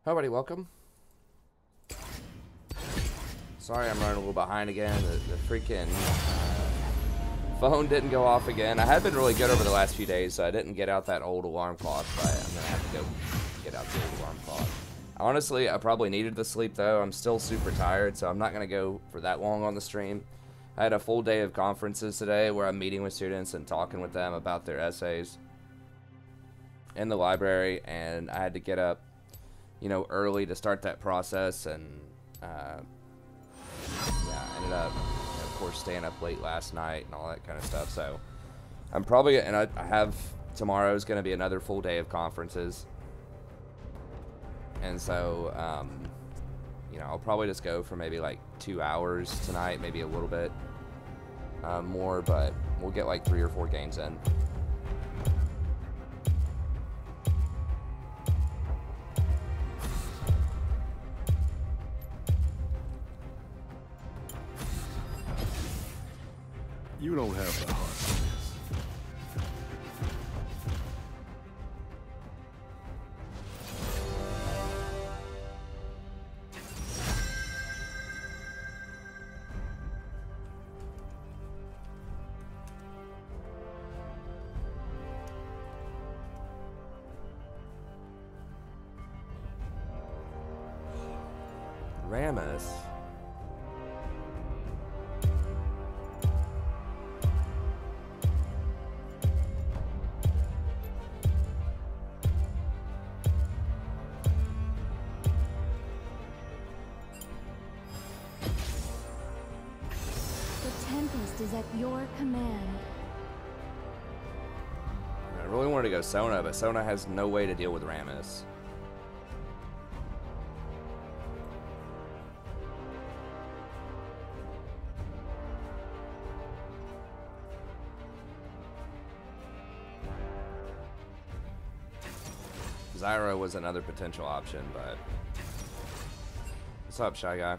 Hi, buddy. Welcome. Sorry, I'm running a little behind again. The freaking phone didn't go off again. I had been really good over the last few days, so I didn't get out that old alarm clock, but I'm gonna have to go get out the old alarm clock. Honestly, I probably needed the sleep, though. I'm still super tired, so I'm not gonna go for that long on the stream. I had a full day of conferences today where I'm meeting with students and talking with them about their essays in the library, and I had to get up, you know, early to start that process, and yeah, I ended up, you know, of course, staying up late last night and all that kind of stuff. So I'm probably, and I have, tomorrow's going to be another full day of conferences, and so, you know, I'll probably just go for maybe like 2 hours tonight, maybe a little bit more, but we'll get like 3 or 4 games in. You don't have the heart for this. Ramus. Is at your command. I really wanted to go Sona, but Sona has no way to deal with Ramus. Zyro was another potential option, but... What's up, Shy Guy?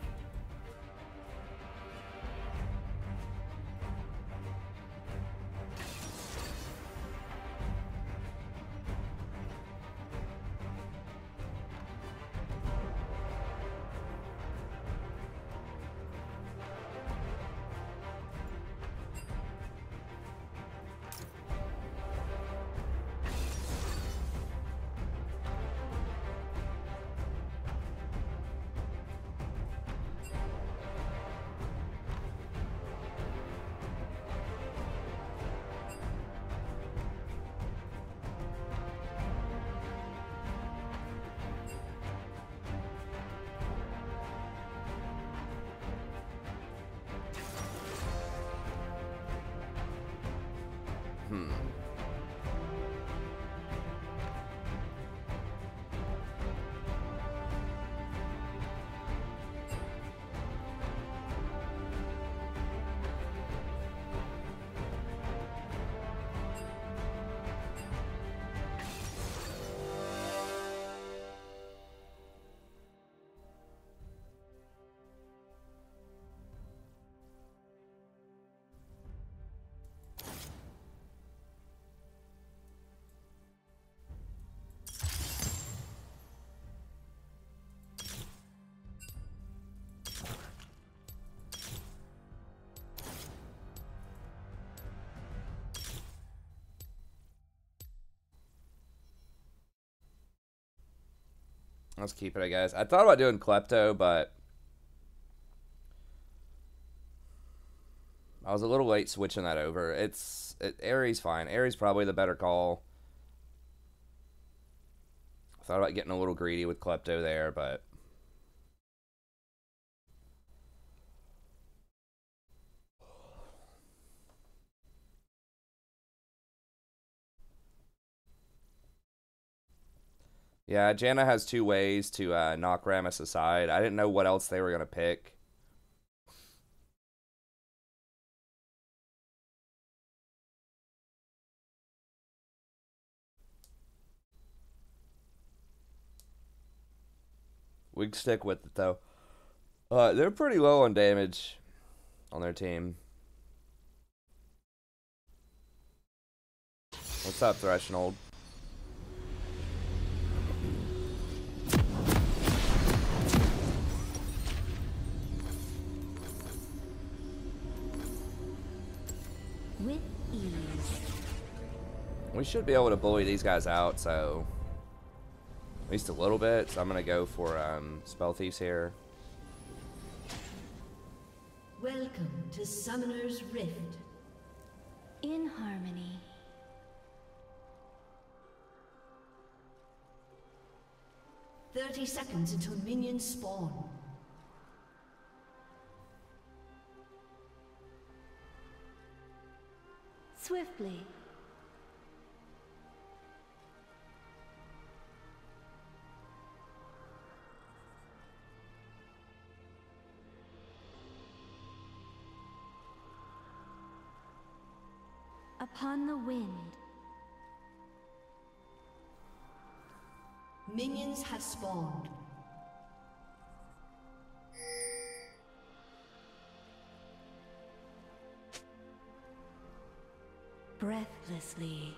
Let's keep it, I guess. I thought about doing Klepto, but I was a little late switching that over. Ares fine. Ares probably the better call. I thought about getting a little greedy with Klepto there, but yeah, Janna has 2 ways to knock Ramus aside. I didn't know what else they were going to pick. We can stick with it, though. They're pretty low on damage on their team. What's up, Threshold? We should be able to bully these guys out, so at least a little bit. So I'm gonna go for Spell Thieves here. Welcome to Summoner's Rift. In harmony. "30 seconds until minions spawn. Swiftly. Upon the wind. Minions have spawned. Breathlessly.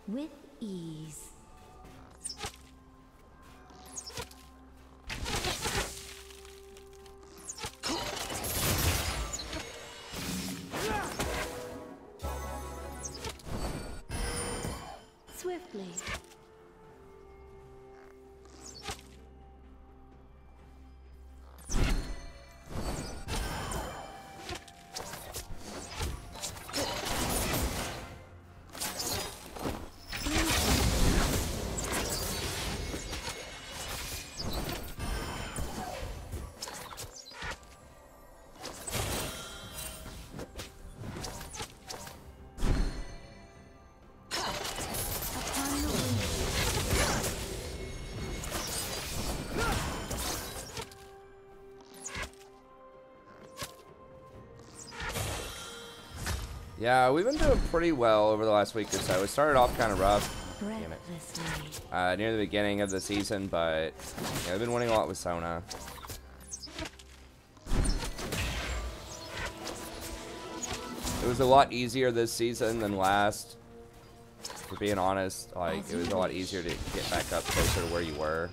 With ease. Swiftly. Yeah, we've been doing pretty well over the last week or so. It started off kind of rough. Damn it. Near the beginning of the season, but yeah, we've been winning a lot with Sona. It was a lot easier this season than last. For being honest, like it was a lot easier to get back up closer to where you were.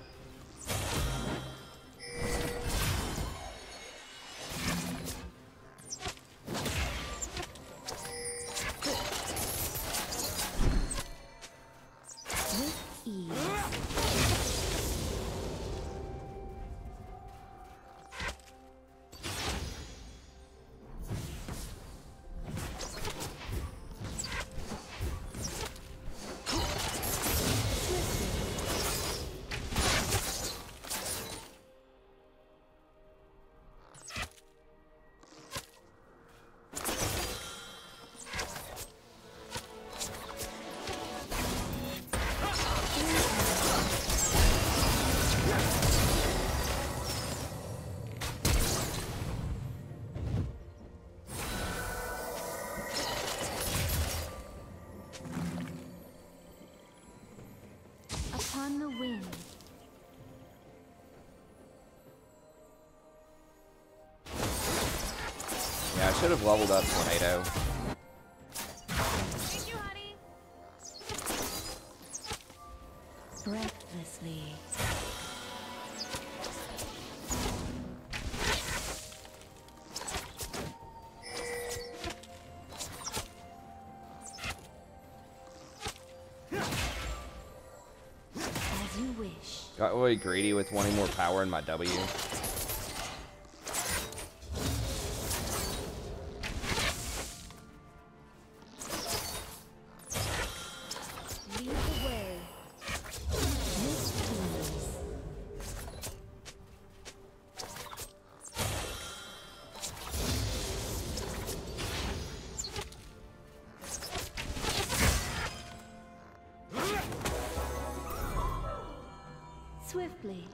Upon the wind. Yeah, I should have leveled up Tornado. Thank you, honey. Breathlessly. As you wish. Got really greedy with wanting more power in my W. Lead the way. With ease. Swiftly.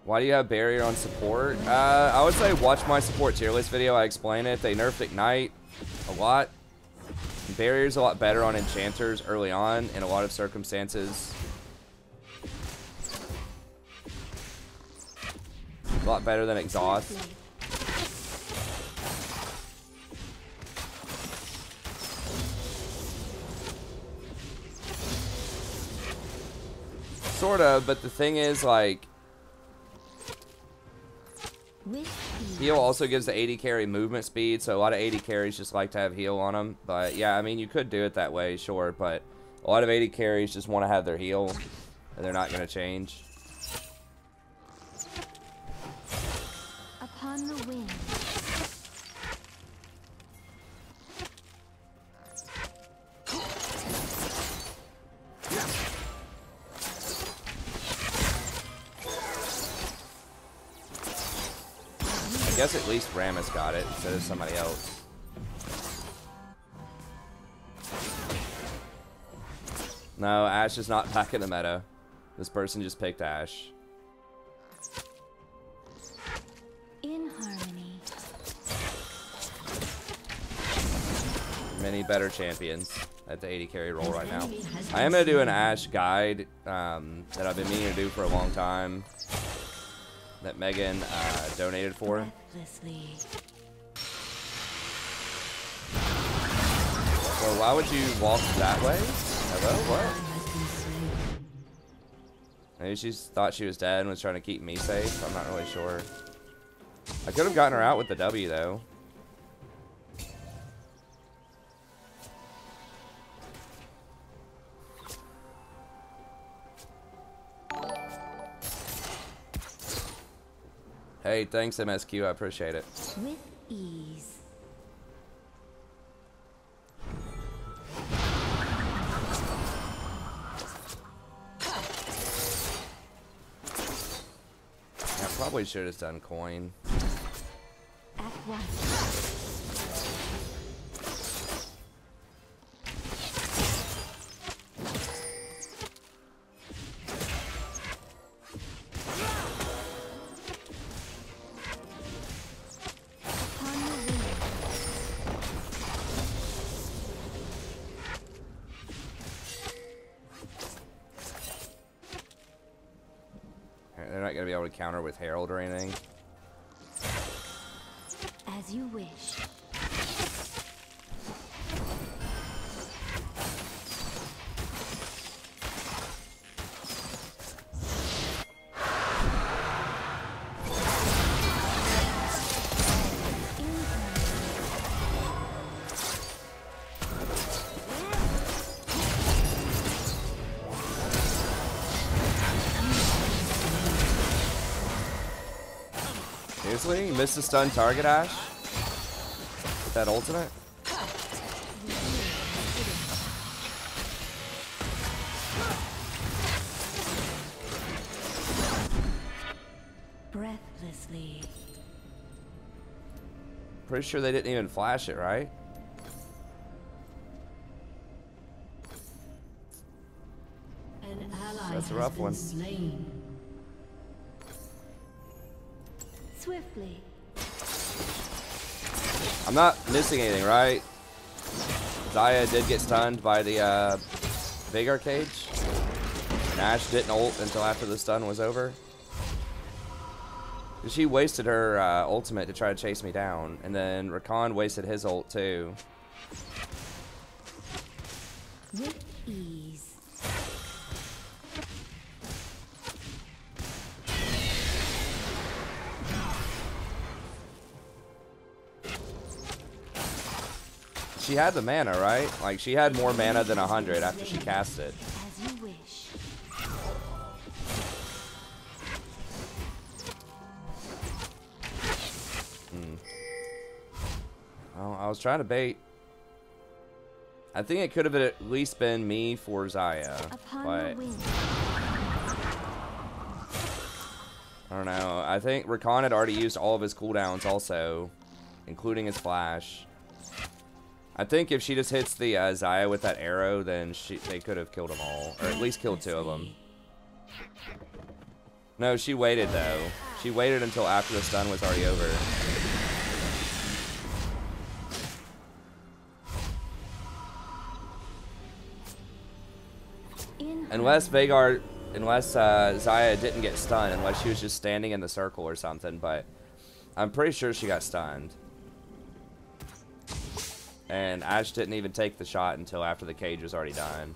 Why do you have barrier on support? I would say watch my support tier list video. I explain it. They nerfed Ignite a lot. Barrier's a lot better on enchanters early on in a lot of circumstances. A lot better than exhaust. Sort of, but the thing is, like, heal also gives the 80 carry movement speed, so a lot of 80 carries just like to have heal on them. But yeah, I mean, you could do it that way, sure, but a lot of 80 carries just want to have their heal, and they're not going to change. Upon the wind. I guess at least Rammus got it instead of somebody else. No, Ashe is not back in the meta. This person just picked Ashe. In harmony. Many better champions at the 80 carry role right now. I am going to do an Ashe guide that I've been meaning to do for a long time. That Megan donated for. So why would you walk that way? Hello? What? Maybe she thought she was dead and was trying to keep me safe. I'm not really sure. I could have gotten her out with the W though. Hey, thanks MSQ, I appreciate it. With ease. I probably should have done coin. At once. They're not going to be able to counter with Herald or anything. As you wish. Seriously? You missed a stun target, Ashe? With that ultimate? Breathlessly. Pretty sure they didn't even flash it, right? An ally That's a has rough been one. slain. Swiftly. I'm not missing anything, right? Zaya did get stunned by the Vagar cage. And Ashe didn't ult until after the stun was over. She wasted her ultimate to try to chase me down. And then Rakan wasted his ult too. With ease. She had the mana, right? Like, she had more mana than 100 after she cast it. As you wish. Well, I was trying to bait. I think it could have at least been me for Zaya. Upon But the wind. I don't know. I think Rakan had already used all of his cooldowns also, including his flash. I think if she just hits the Zaya with that arrow, then they could have killed them all. Or at least killed two of them. No, she waited though. She waited until after the stun was already over. Unless Xayah didn't get stunned, unless she was just standing in the circle or something, but I'm pretty sure she got stunned. And Ashe didn't even take the shot until after the cage was already done.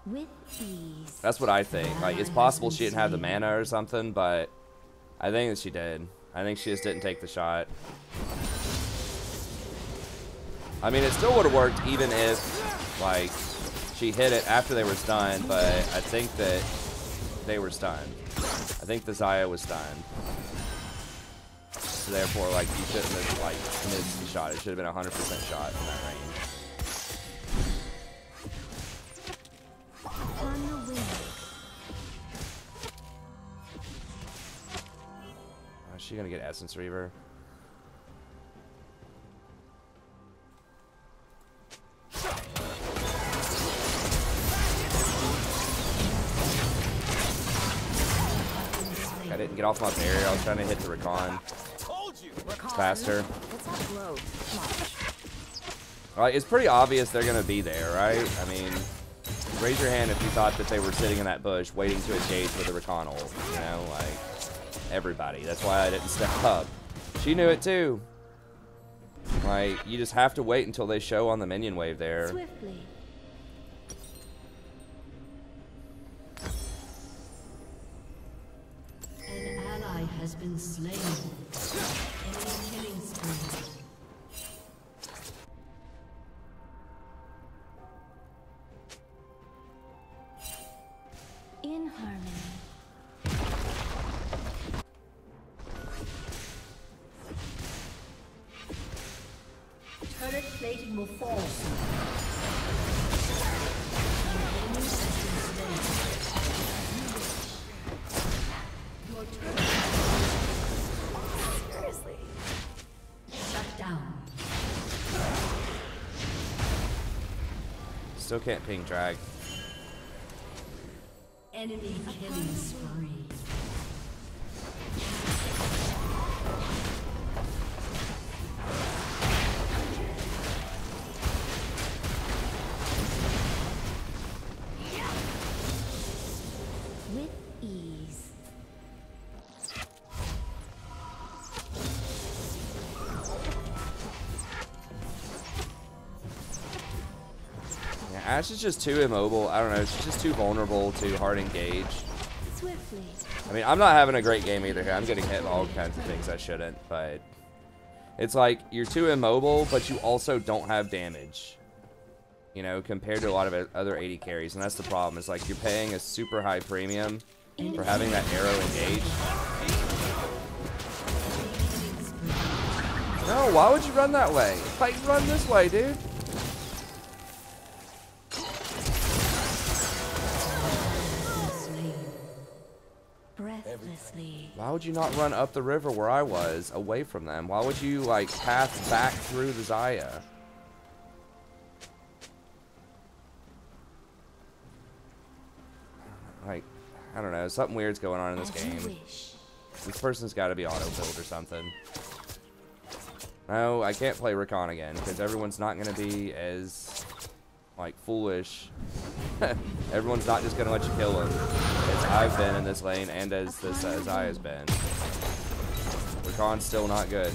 With ease. That's what I think. Like, it's possible she didn't have the mana or something, but I think that she did. I think she just didn't take the shot. I mean, it still would have worked even if, like, she hit it after they were stunned, but I think that they were stunned. I think the Xayah was stunned. So therefore, like, you shouldn't have, like, missed the shot. It should have been a 100% shot in that range. On the wing. Is she gonna get Essence Reaver? I didn't get off my barrier. I was trying to hit the Recon faster. Alright, it's pretty obvious they're gonna be there, right? I mean, raise your hand if you thought that they were sitting in that bush waiting to engage with the Recon ult. You know, like, everybody. That's why I didn't step up. She knew it too. Like, you just have to wait until they show on the minion wave there. Swiftly. An ally has been slain. Enemy killing spree. In harmony. Turret plating will fall soon. An enemy has been slain. Your turret. Seriously. Shut down. Still can't ping drag. Enemy killing spree. With ease. Yeah, Ashe is just too immobile. I don't know. She's just too vulnerable to hard engage. Swiftly. I mean, I'm not having a great game either here. I'm getting hit by all kinds of things I shouldn't, but it's like you're too immobile, but you also don't have damage. You know, compared to a lot of other 80 carries, and that's the problem. It's like you're paying a super high premium for having that arrow engaged. No, why would you run that way? Like, run this way, dude. Breathlessly. Why would you not run up the river where I was, away from them? Why would you, like, path back through the Xayah? Like, I don't know. Something weird's going on in this As you game. wish. This person's got to be auto-build or something. No, I can't play Recon again, because everyone's not going to be as, like, foolish. Everyone's not just going to let you kill him, as I've been in this lane, and as this Xayah has been. Recon's still not good.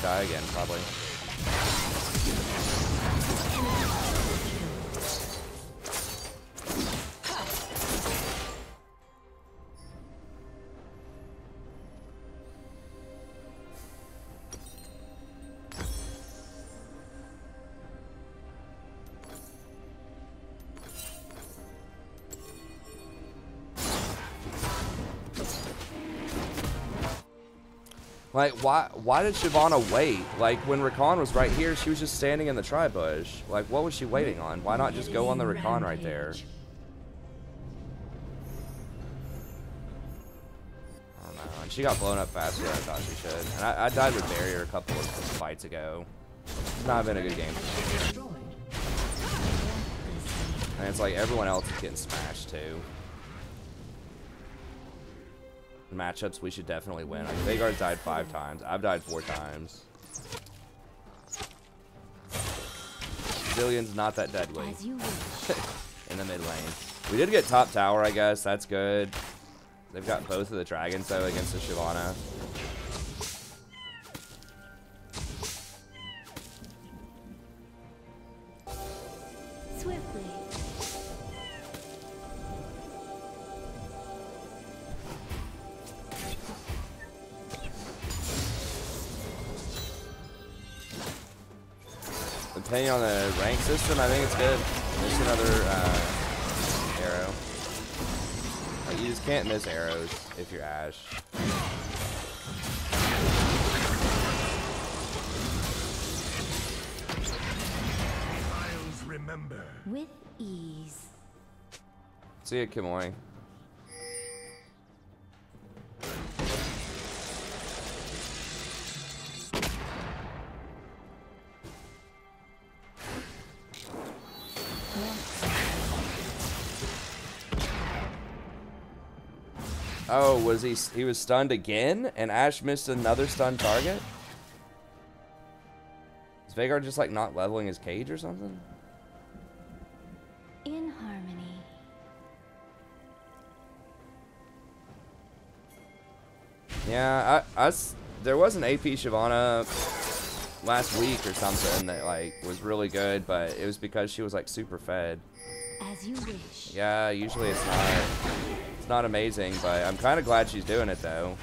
Die again, probably. Like, why did Shyvana wait? Like, when Rakan was right here, she was just standing in the tri-bush. Like, what was she waiting on? Why not just go on the Rakan right there? I don't know. And she got blown up faster than I thought she should. And I died with Barrier a couple of fights ago. It's not been a good game for me. And it's like everyone else is getting smashed, too. Matchups we should definitely win. Like, Veigar's died 5 times. I've died 4 times. Zillion's not that deadly. As you wish. In the mid lane. We did get top tower, I guess. That's good. They've got both of the dragons, though, against the Shyvana. Swiftly. Depending on the rank system, I think it's good. There's another arrow. Like, you just can't miss arrows if you're Ashe. I'll remember. With ease. See ya, Kimoi. Oh, was he was stunned again? And Ashe missed another stun target? Is Veigar just like not leveling his cage or something? In harmony. Yeah, there was an AP Shyvana last week or something that like was really good, but it was because she was like super fed. As you wish. Yeah, usually it's not amazing, but I'm kind of glad she's doing it though,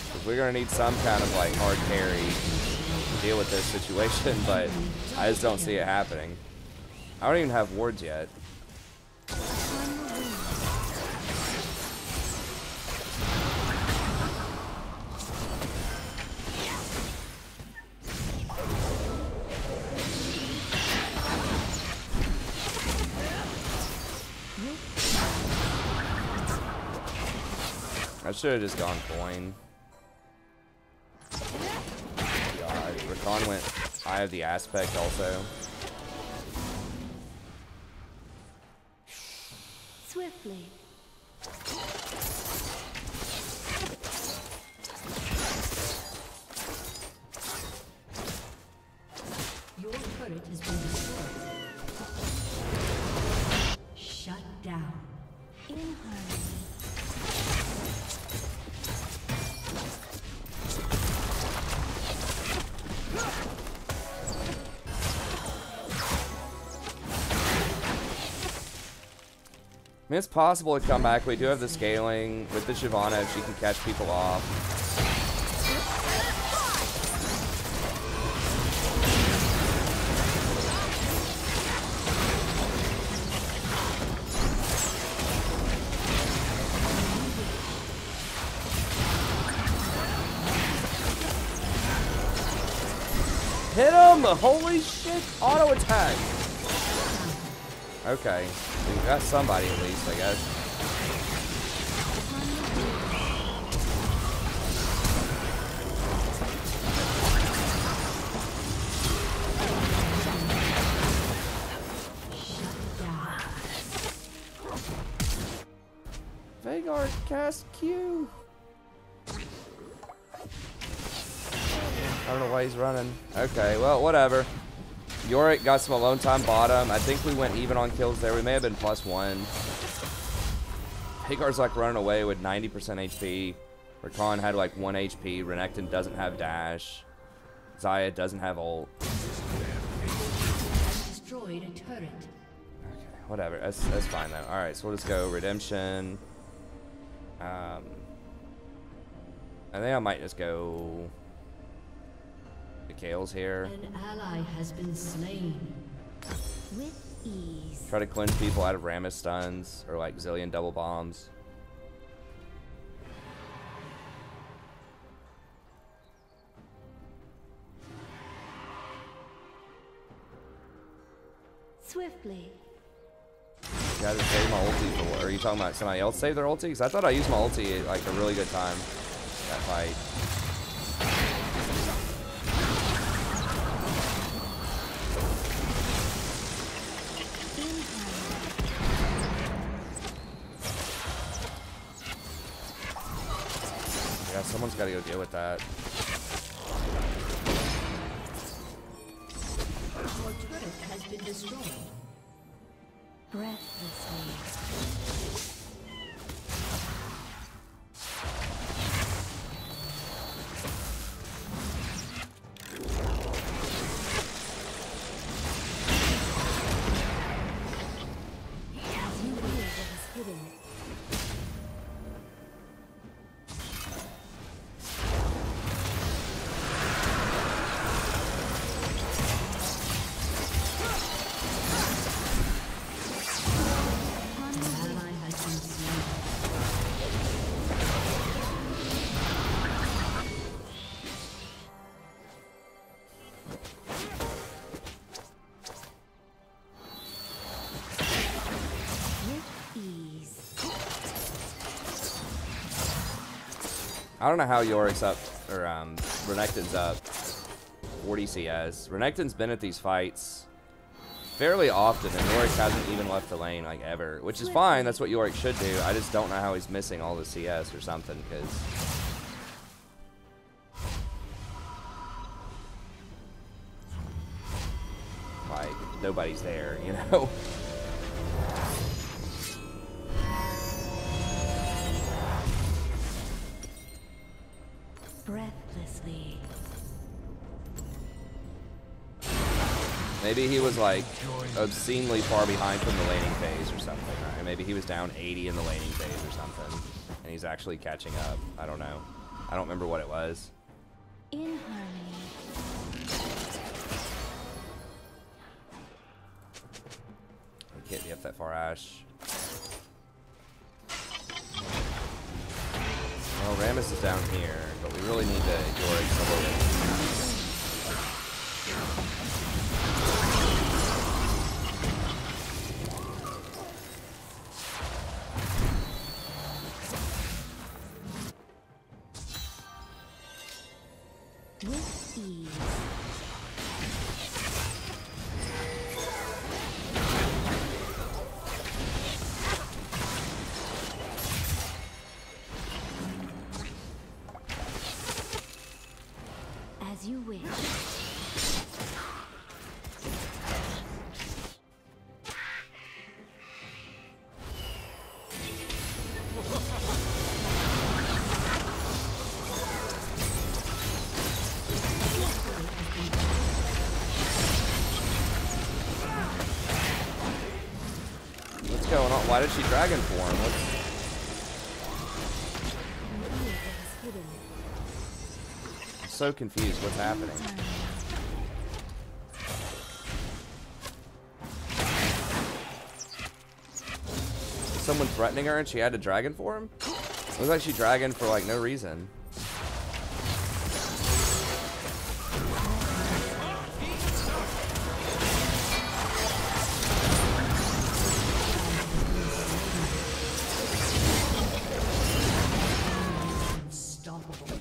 because we're gonna need some kind of like hard carry to deal with this situation, but I just don't see it happening. I don't even have wards yet. I should have just gone coin. God, Rakan went Eye of the Aspect also. Swiftly. Your turret has been destroyed. Shut down. In harmony. I mean, it's possible to come back. We do have the scaling with the Shyvana if she can catch people off. Hit him! Holy shit! Auto attack! Okay. We got somebody at least, I guess. Veigar cast Q. I don't know why he's running. Okay, well, whatever. Yorick got some alone time bottom. I think we went even on kills there. We may have been +1. Veigar's like running away with 90% HP. Rakan had like 1 HP. Renekton doesn't have dash. Xayah doesn't have ult. Destroyed a turret. Okay, whatever. That's fine though. Alright, so we'll just go Redemption. I think I might just go the Kales here. An ally has been slain. With ease. Try to clinch people out of Rammus stuns or like Zillion double bombs. Swiftly. You gotta save my ulti for. Are you talking about somebody else save their ulti? Because I thought I used my ulti at like a really good time. That fight. Yeah, someone's got to go deal with that. Your turret has been destroyed. Breathlessly. As you wield what is hidden. Ally has been slain. With ease. I don't know how Yorick's up, or Renekton's up 40 CS. Renekton's been at these fights fairly often, and Yorick hasn't even left the lane, like, ever. Which is fine, that's what Yorick should do. I just don't know how he's missing all the CS or something, because... like, nobody's there, you know? Breathlessly. Maybe he was, like, obscenely far behind from the laning phase or something, right? Maybe he was down 80 in the laning phase or something, and he's actually catching up. I don't know. I don't remember what it was. In harmony. We can't be up that far, Ash. Well, Rammus is down here, but we really need to Yorick somewhere. With ease. As you wish. What's going on? Why did she dragon form? What's... I'm so confused. What's happening? Is someone threatening her and she had to dragon form? Looks like she dragoned for like no reason. Unstoppable.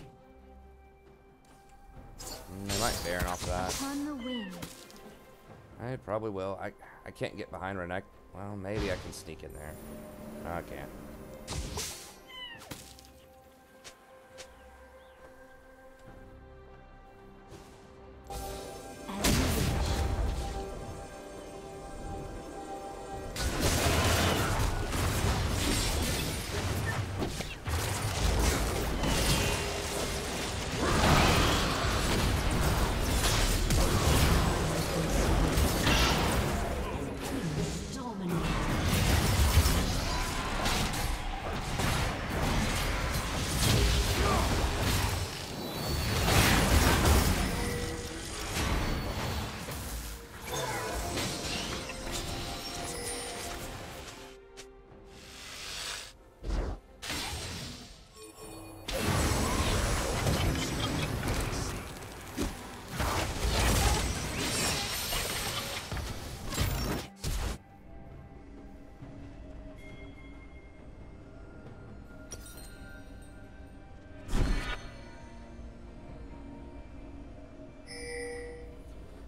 They might Baron off of that. On the wing. I probably will. I can't get behind Renek. Well, maybe I can sneak in there. No, I can't. As you wish. Dominate.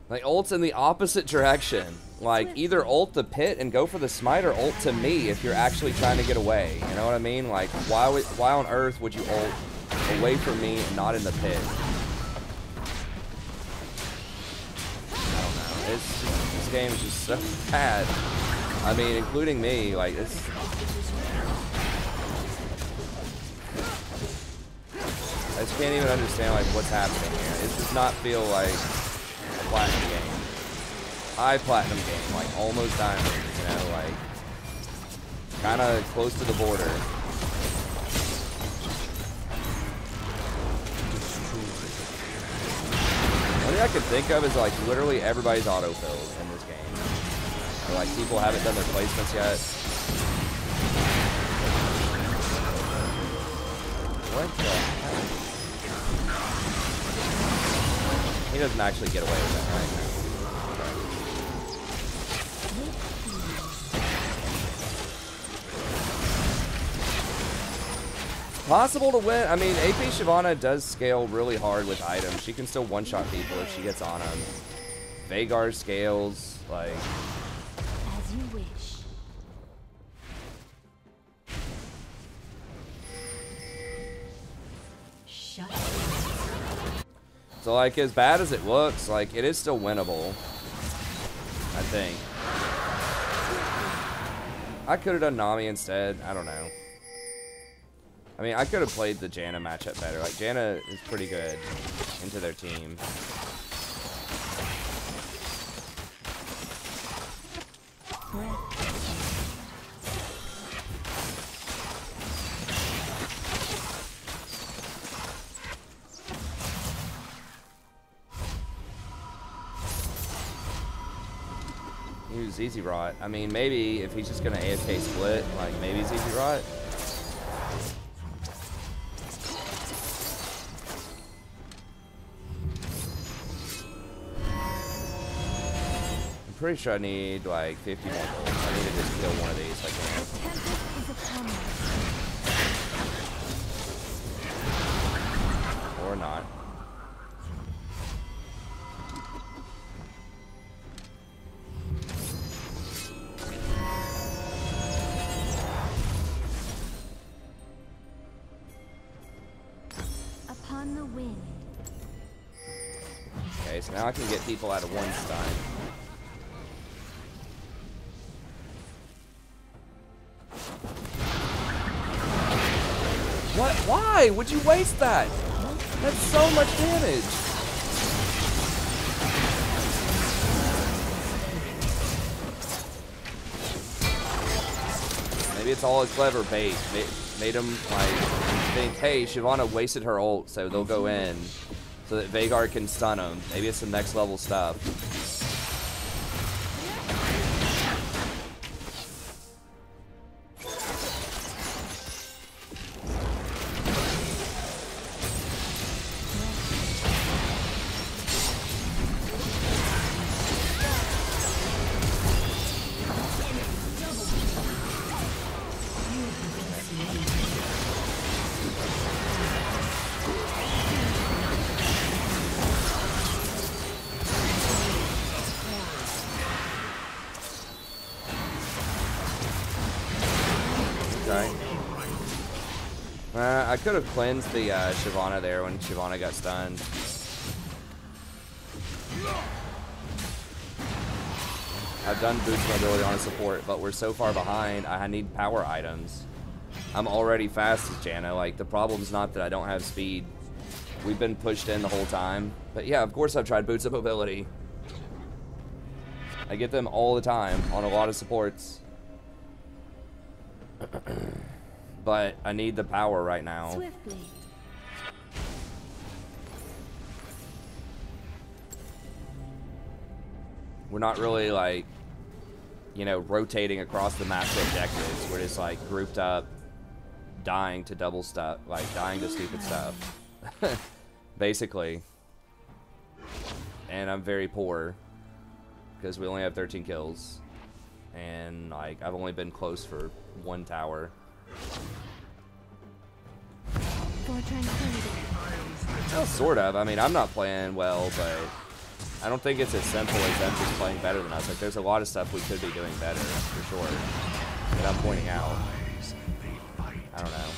Like, ult's in the opposite direction. Like, either ult the pit and go for the smite, or ult to me if you're actually trying to get away. You know what I mean? Like, why on earth would you ult away from me and not in the pit? I don't know. This game is just so bad. I mean, including me. Like, it's... I just can't even understand, like, what's happening here. It does not feel like a platinum game. High platinum game, like, almost diamond, you know, like, kind of close to the border. One thing I can think of is, like, literally everybody's auto-filled in this game. Or, like, people haven't done their placements yet. What the heck? He doesn't actually get away with that, right? It's possible to win. I mean, AP Shyvana does scale really hard with items. She can still one-shot people if she gets on them. Veigar scales, like... As you wish. Shut So, like, as bad as it looks, like, it is still winnable. I think. I could have done Nami instead. I don't know. I mean, I could have played the Janna matchup better. Like, Janna is pretty good into their team. Use Easy Rot. I mean, maybe if he's just gonna AFK split, like maybe it's Easy Rot. I'm pretty sure I need like 50 more gold. I need to just kill one of these if I can. Or not. Upon the wind. Okay, so now I can get people out of one stun. What? Why would you waste that? That's so much damage. Maybe it's all a clever bait. Made him like think, hey, Shyvana wasted her ult, so they'll go in so that Veigar can stun him. Maybe it's some next level stuff. I could have cleansed the Shyvana there when Shyvana got stunned. I've done boost mobility on a support, but we're so far behind, I need power items. I'm already fast as Janna. Like, the problem's not that I don't have speed. We've been pushed in the whole time. But yeah, of course I've tried boots of mobility. I get them all the time on a lot of supports. But I need the power right now. Swiftly. We're not really like, you know, rotating across the map to objectives. We're just like grouped up, dying to double stuff, like dying to stupid stuff. Basically. And I'm very poor because we only have 13 kills. And like I've only been close for one tower. For tranquility. Well, sort of. I mean, I'm not playing well, but I don't think it's as simple as them just playing better than us. Like, there's a lot of stuff we could be doing better, for sure, that I'm pointing out. I don't know.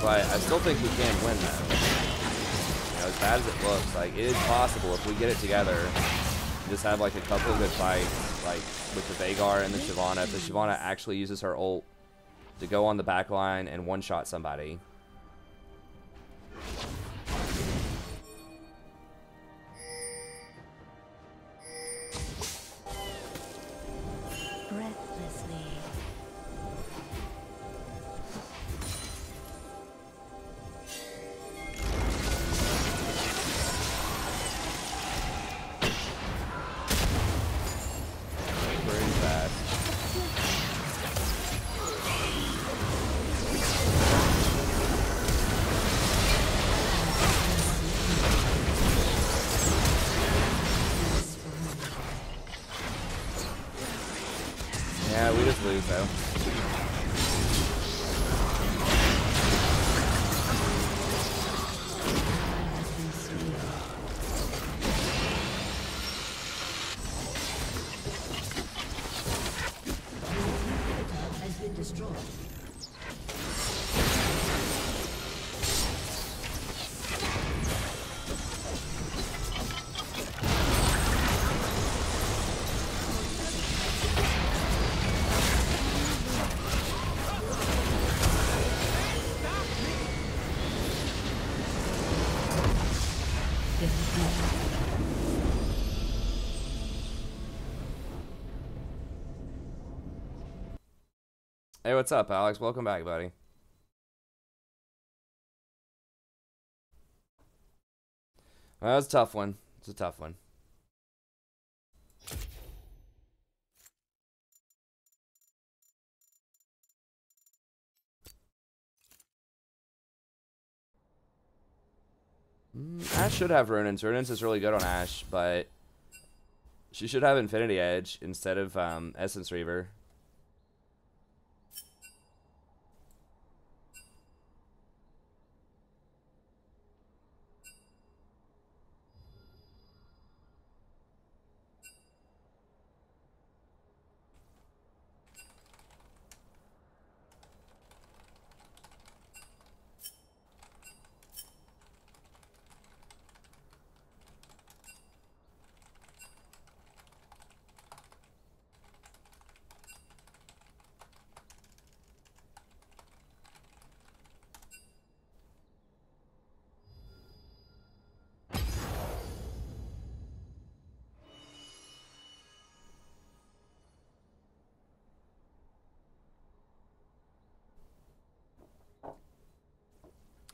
But I still think we can win, though. You know, as bad as it looks, like, it is possible if we get it together and just have, like, a couple of good fights, like, with the Veigar and the Shyvana. If the Shyvana actually uses her ult to go on the back line and one-shot somebody. Breathlessly. Pretty fast. Yeah, we just lose though. Has been destroyed. Hey, what's up, Alex? Welcome back, buddy. Well, that was a tough one. It's a tough one. Ashe should have Runins. Runins is really good on Ashe, but she should have Infinity Edge instead of Essence Reaver.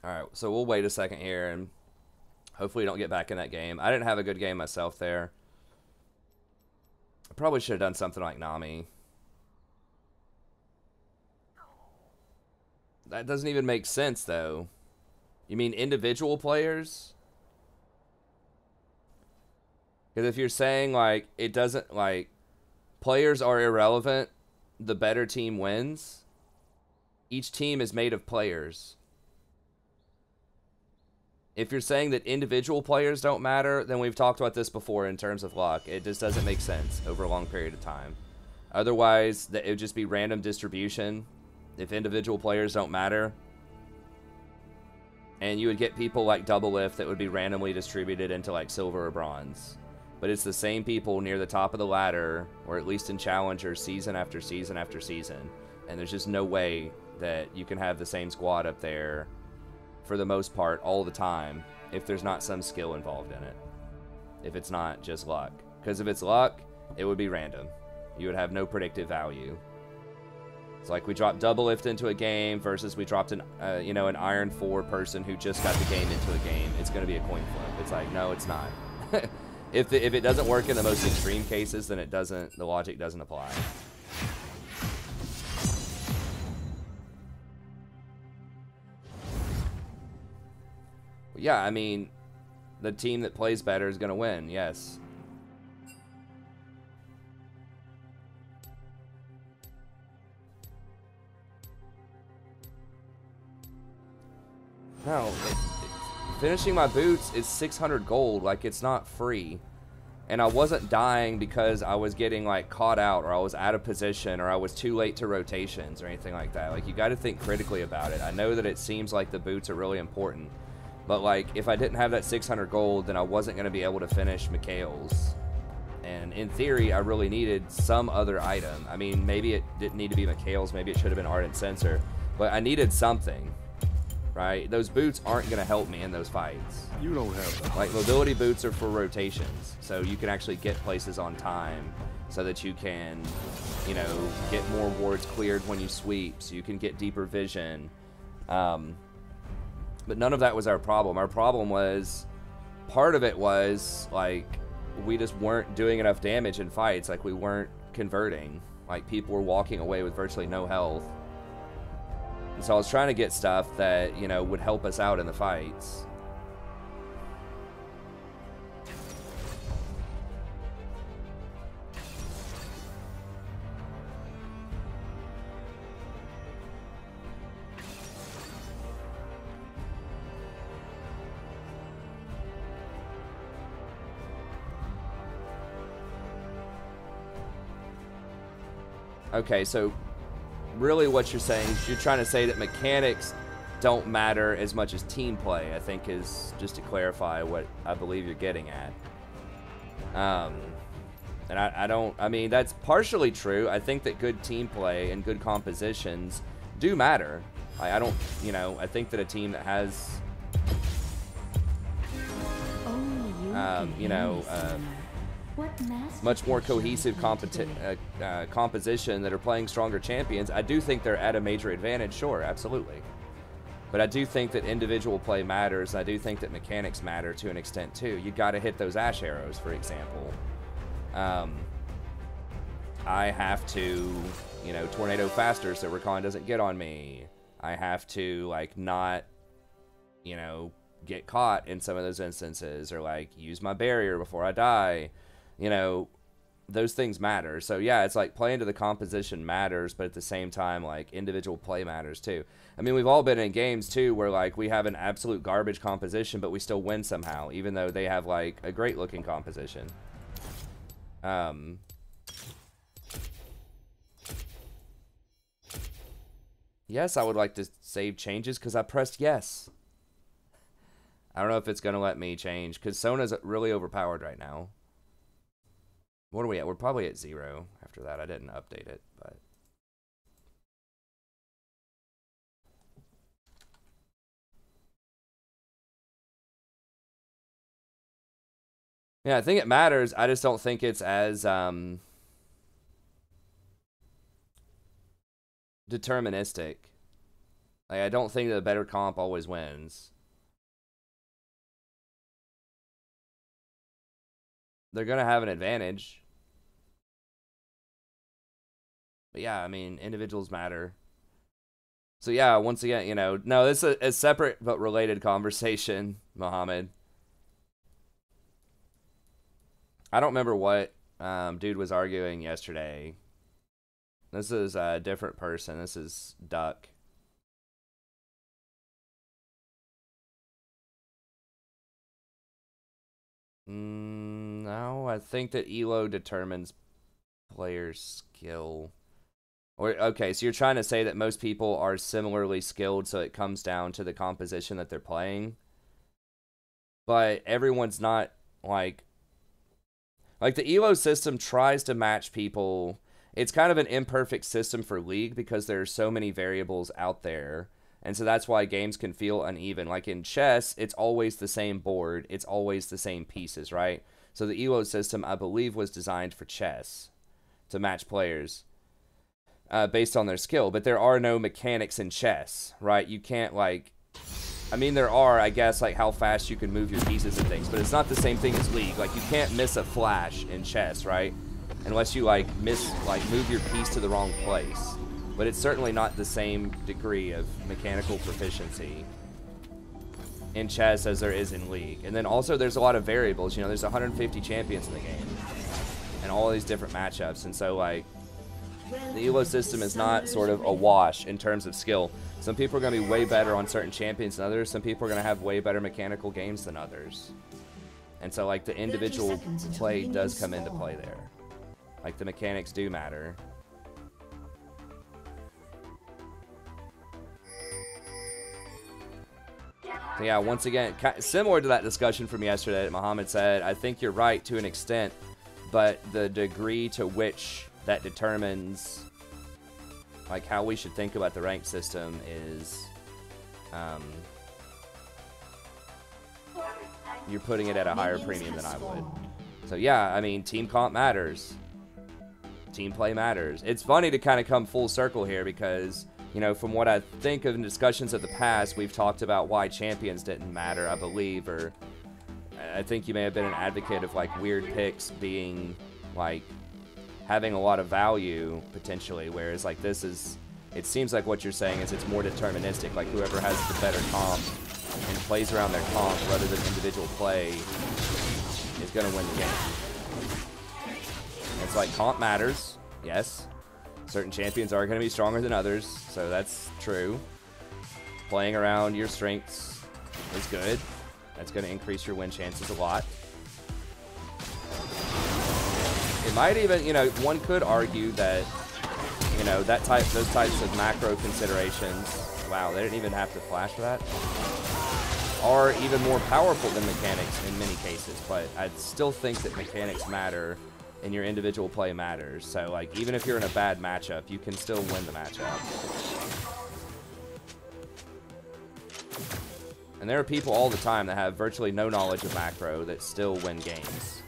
Alright, so we'll wait a second here and hopefully don't get back in that game. I didn't have a good game myself there. I probably should have done something like Nami. That doesn't even make sense, though. You mean individual players? Because if you're saying, like, it doesn't, like, players are irrelevant, the better team wins. Each team is made of players. If you're saying that individual players don't matter, then we've talked about this before in terms of luck. It just doesn't make sense over a long period of time. Otherwise, it would just be random distribution if individual players don't matter. And you would get people like Double Lift that would be randomly distributed into like silver or bronze. But it's the same people near the top of the ladder, or at least in Challenger, season after season after season. And there's just no way that you can have the same squad up there for the most part all the time if there's not some skill involved in it. If it's not just luck. Because if it's luck, it would be random. You would have no predictive value. It's like we dropped Double Lift into a game versus we dropped an an Iron 4 person who just got the game into a game. It's going to be a coin flip. It's like, no, it's not. If it doesn't work in the most extreme cases, then it doesn't. The logic doesn't apply. Yeah, I mean, the team that plays better is going to win, yes. No, finishing my boots is 600 gold. Like, it's not free. And I wasn't dying because I was getting, like, caught out, or I was out of position, or I was too late to rotations, or anything like that. Like, you got to think critically about it. I know that it seems like the boots are really important, but, like, if I didn't have that 600 gold, then I wasn't going to be able to finish Mikhail's. And in theory, I really needed some other item. I mean, maybe it didn't need to be Mikhail's, maybe it should have been Ardent Sensor, but I needed something. Right? Those boots aren't going to help me in those fights. You don't have that. Like, mobility boots are for rotations, so you can actually get places on time so that you can, you know, get more wards cleared when you sweep, so you can get deeper vision. But none of that was our problem. Our problem was, part of it was, like, we just weren't doing enough damage in fights. Like, we weren't converting. Like, people were walking away with virtually no health. So I was trying to get stuff that, you know, would help us out in the fights. Okay, so really what you're saying is you're trying to say that mechanics don't matter as much as team play, I think, is just to clarify what I believe you're getting at. And I mean, that's partially true. I think that good team play and good compositions do matter. I don't, you know, I think that a team that has, you know, much more cohesive composition that are playing stronger champions, I do think they're at a major advantage, sure, absolutely. But I do think that individual play matters. I do think that mechanics matter to an extent too. You got to hit those ash arrows, for example. I have to, you know, tornado faster so Rakan doesn't get on me. I have to, like, not, you know, get caught in some of those instances, or, like, use my barrier before I die. You know, those things matter. So yeah, it's like playing to the composition matters, but at the same time, like, individual play matters too. I mean, we've all been in games too where, like, we have an absolute garbage composition, but we still win somehow, even though they have, like, a great looking composition. Yes, I would like to save changes because I pressed yes. I don't know if it's going to let me change because Sona's really overpowered right now. What are we at? We're probably at 0 after that. I didn't update it, but... yeah, I think it matters. I just don't think it's as deterministic. Like, I don't think that a better comp always wins. They're going to have an advantage. But yeah, I mean, individuals matter. So yeah, once again, you know, no, this is a separate but related conversation, Mohammed. I don't remember what dude was arguing yesterday. This is a different person. This is Duck. No, I think that ELO determines player skill. Or, okay, so you're trying to say that most people are similarly skilled, so it comes down to the composition that they're playing. But everyone's not, like the ELO system tries to match people. It's kind of an imperfect system for League because there are so many variables out there. And so that's why games can feel uneven. Like in chess, it's always the same board. It's always the same pieces, right? So the ELO system, I believe, was designed for chess to match players based on their skill. But there are no mechanics in chess, right? You can't, like... I mean, there are, I guess, like how fast you can move your pieces and things. But it's not the same thing as League. Like, you can't miss a flash in chess, right? Unless you, like, move your piece to the wrong place. But it's certainly not the same degree of mechanical proficiency in chess as there is in League. And then also there's a lot of variables. You know, there's 150 champions in the game. And all these different matchups. And so, like, The elo system is not sort of a wash in terms of skill. Some people are going to be way better on certain champions than others. Some people are going to have way better mechanical games than others. And so, like, the individual play does come into play there. Like, the mechanics do matter. Yeah, once again, similar to that discussion from yesterday that Muhammad said, I think you're right to an extent, but the degree to which that determines, like, how we should think about the rank system is, you're putting it at a higher premium than I would. So yeah, I mean, team comp matters. Team play matters. It's funny to kind of come full circle here because, you know, from what I think of in discussions of the past, we've talked about why champions didn't matter, I believe, or I think you may have been an advocate of, like, weird picks being, like, having a lot of value, potentially, whereas, like, this is, it seems like what you're saying is it's more deterministic, like, whoever has the better comp and plays around their comp rather than individual play is going to win the game. It's like, comp matters, yes. Certain champions are going to be stronger than others, so that's true. Playing around your strengths is good. That's going to increase your win chances a lot. It might even, you know, one could argue that, you know, those types of macro considerations, wow, they didn't even have to flash for that, are even more powerful than mechanics in many cases, but I still think that mechanics matter and your individual play matters. So, like, even if you're in a bad matchup, you can still win the matchup. And there are people all the time that have virtually no knowledge of macro that still win games.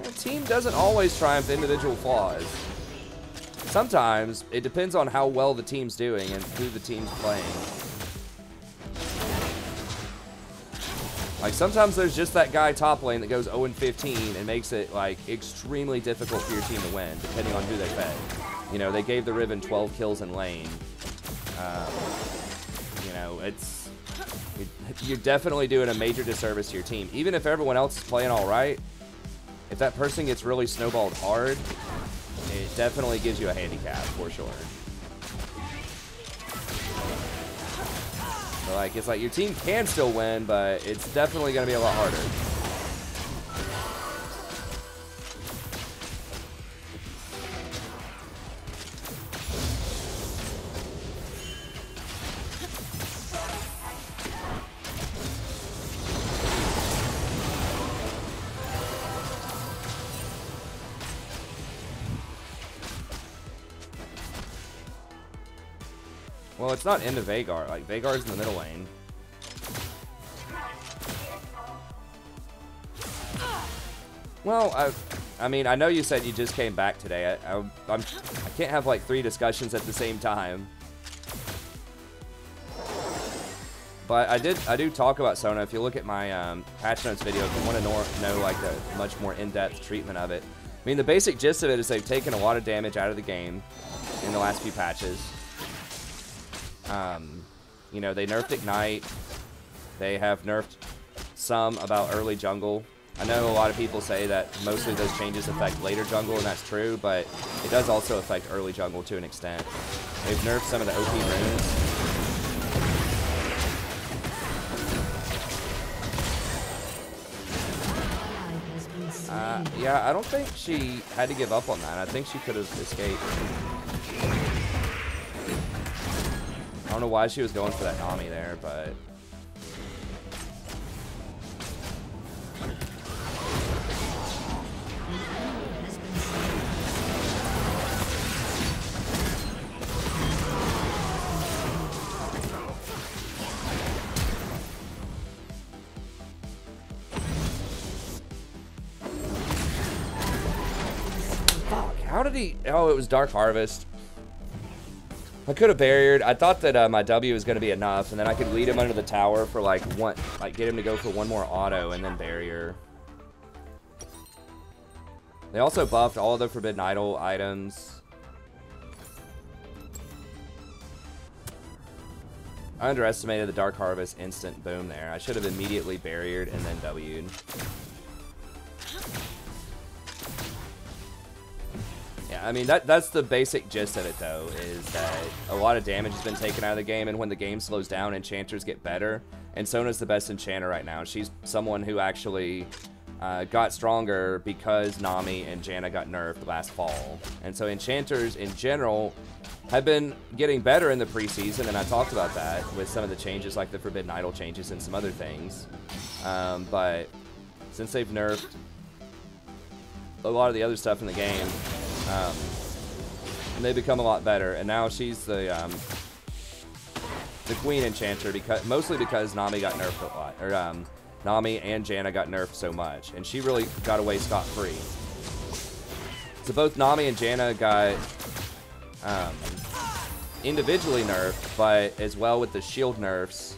A team doesn't always triumph individual flaws. Sometimes it depends on how well the team's doing and who the team's playing. Like, sometimes there's just that guy top lane that goes 0-15 and makes it, like, extremely difficult for your team to win, depending on who they fed. You know, they gave the Riven 12 kills in lane. You know, you're definitely doing a major disservice to your team. Even if everyone else is playing all right, if that person gets really snowballed hard, it definitely gives you a handicap, for sure. So, like, it's like your team can still win, but it's definitely going to be a lot harder. Well, it's not into Veigar. Like, Veigar's in the middle lane. Well, I mean, I know you said you just came back today. I can't have, like, 3 discussions at the same time. But I do talk about Sona. If you look at my patch notes video, if you want to know like a much more in-depth treatment of it. I mean, the basic gist of it is they've taken a lot of damage out of the game in the last few patches. You know, they nerfed Ignite. They have nerfed some about early jungle. I know a lot of people say that mostly those changes affect later jungle, and that's true, but it does also affect early jungle to an extent. They've nerfed some of the OP runes. Yeah, I don't think she had to give up on that. I think she could have escaped. I don't know why she was going for that Nami there, but... How did he... Oh, it was Dark Harvest. I could have barriered. I thought that my W was going to be enough, and then I could lead him under the tower for like one, like get him to go for one more auto and then barrier. They also buffed all of the Forbidden Idol items. I underestimated the Dark Harvest instant boom there. I should have immediately barriered and then W'd. Yeah, I mean, that's the basic gist of it, though, is that a lot of damage has been taken out of the game, and when the game slows down, enchanters get better. And Sona's the best enchanter right now. She's someone who actually got stronger because Nami and Janna got nerfed last fall. And so enchanters, in general, have been getting better in the preseason, and I talked about that with some of the changes, like the Forbidden Idol changes and some other things. But since they've nerfed a lot of the other stuff in the game, and they become a lot better. And now she's the queen enchanter, mostly because Nami got nerfed a lot, or Nami and Janna got nerfed so much, and she really got away scot-free. So both Nami and Janna got individually nerfed, but as well with the shield nerfs,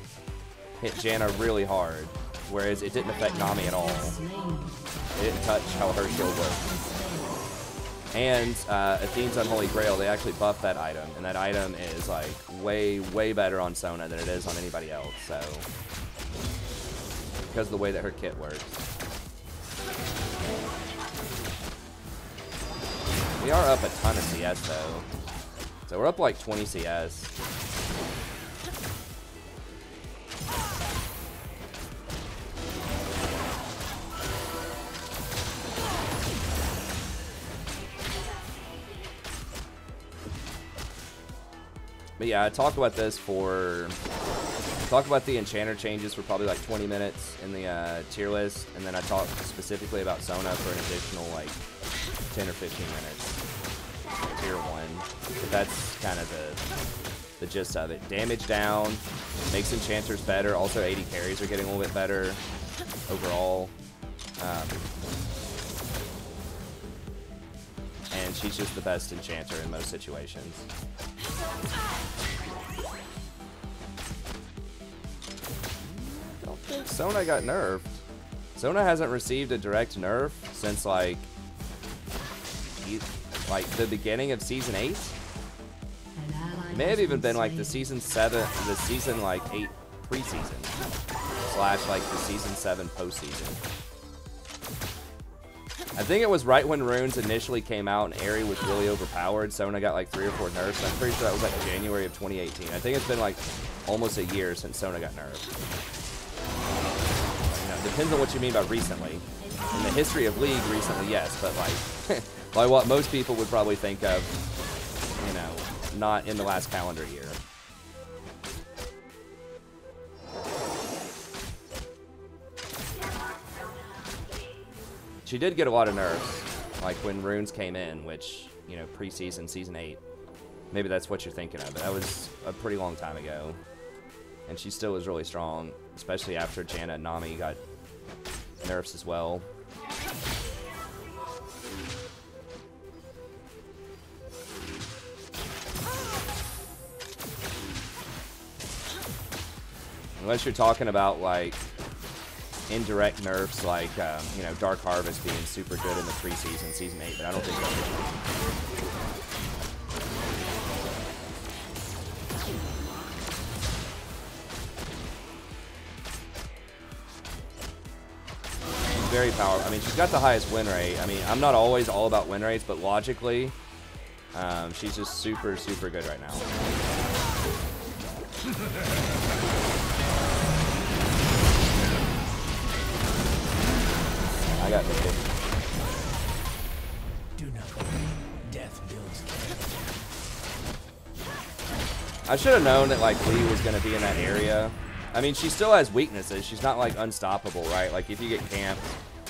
hit Janna really hard, whereas it didn't affect Nami at all. It didn't touch how her shield worked. And Athene's Unholy Grail, they actually buffed that item, and that item is like way, way better on Sona than it is on anybody else, so because of the way that her kit works. We are up a ton of CS though, so we're up like 20 CS. But yeah, I talked about this talk about the enchanter changes for probably like 20 minutes in the tier list, and then I talked specifically about Sona for an additional like 10 or 15 minutes. Tier 1. But that's kind of the gist of it. Damage down, makes enchanters better. Also, AD carries are getting a little bit better overall. And she's just the best enchanter in most situations. I don't think Sona got nerfed. Sona hasn't received a direct nerf since like the beginning of season 8. It may have even been like the season 7, the season like 8 preseason / like the season 7 postseason. I think it was right when runes initially came out and Aerie was really overpowered. Sona got like 3 or 4 nerfs. I'm pretty sure that was like January of 2018. I think it's been like almost a year since Sona got nerfed. You know, it depends on what you mean by recently. In the history of League, recently, yes, but like, like what most people would probably think of, you know, not in the last calendar year. She did get a lot of nerfs, like when runes came in, which, you know, preseason, season 8. Maybe that's what you're thinking of, but that was a pretty long time ago. And she still was really strong, especially after Janna and Nami got nerfs as well. Unless you're talking about, like, indirect nerfs like, you know, Dark Harvest being super good in the preseason, season 8, but I don't think that's She's very powerful. I mean, she's got the highest win rate. I mean, I'm not always all about win rates, but logically, she's just super, super good right now. I got the hit. Do not worry. Death builds character. I should have known that like Lee was going to be in that area. I mean, she still has weaknesses. She's not like unstoppable, right? Like if you get camped,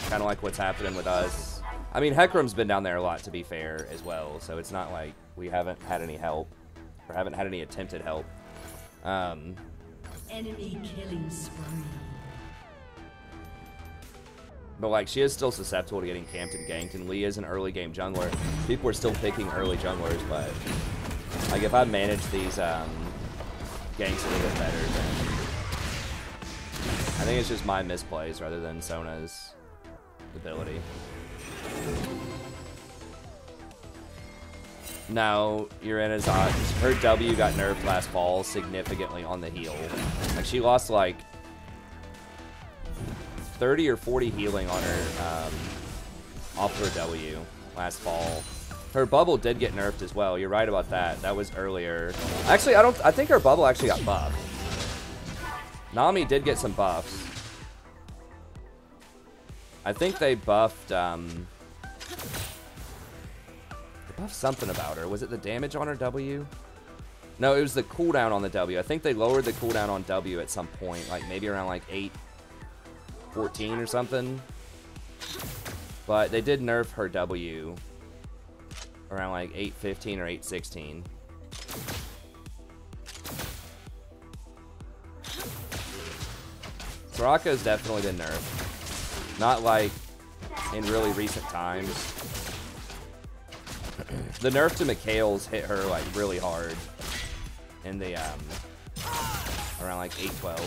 kind of like what's happening with us. I mean, Hecarim's been down there a lot, to be fair, as well. So it's not like we haven't had any help or haven't had any attempted help. Enemy killing spree. But like, she is still susceptible to getting camped and ganked, and Lee is an early game jungler. People are still picking early junglers, but like if I manage these ganks a little bit better, then I think it's just my misplays rather than Sona's ability. No, you're in his odds. Her W got nerfed last fall significantly on the heal. Like, she lost like 30 or 40 healing on her off her W last fall. Her bubble did get nerfed as well. You're right about that. That was earlier. Actually, I think her bubble actually got buffed. Nami did get some buffs. I think they buffed something about her. Was it the damage on her W? No, it was the cooldown on the W. I think they lowered the cooldown on W at some point, like maybe around like 8:14 or something. But they did nerf her W around like 8:15 or 8:16. Soraka's definitely been nerfed. Not like in really recent times. The nerf to Mikhail's hit her like really hard in the around like 8:12.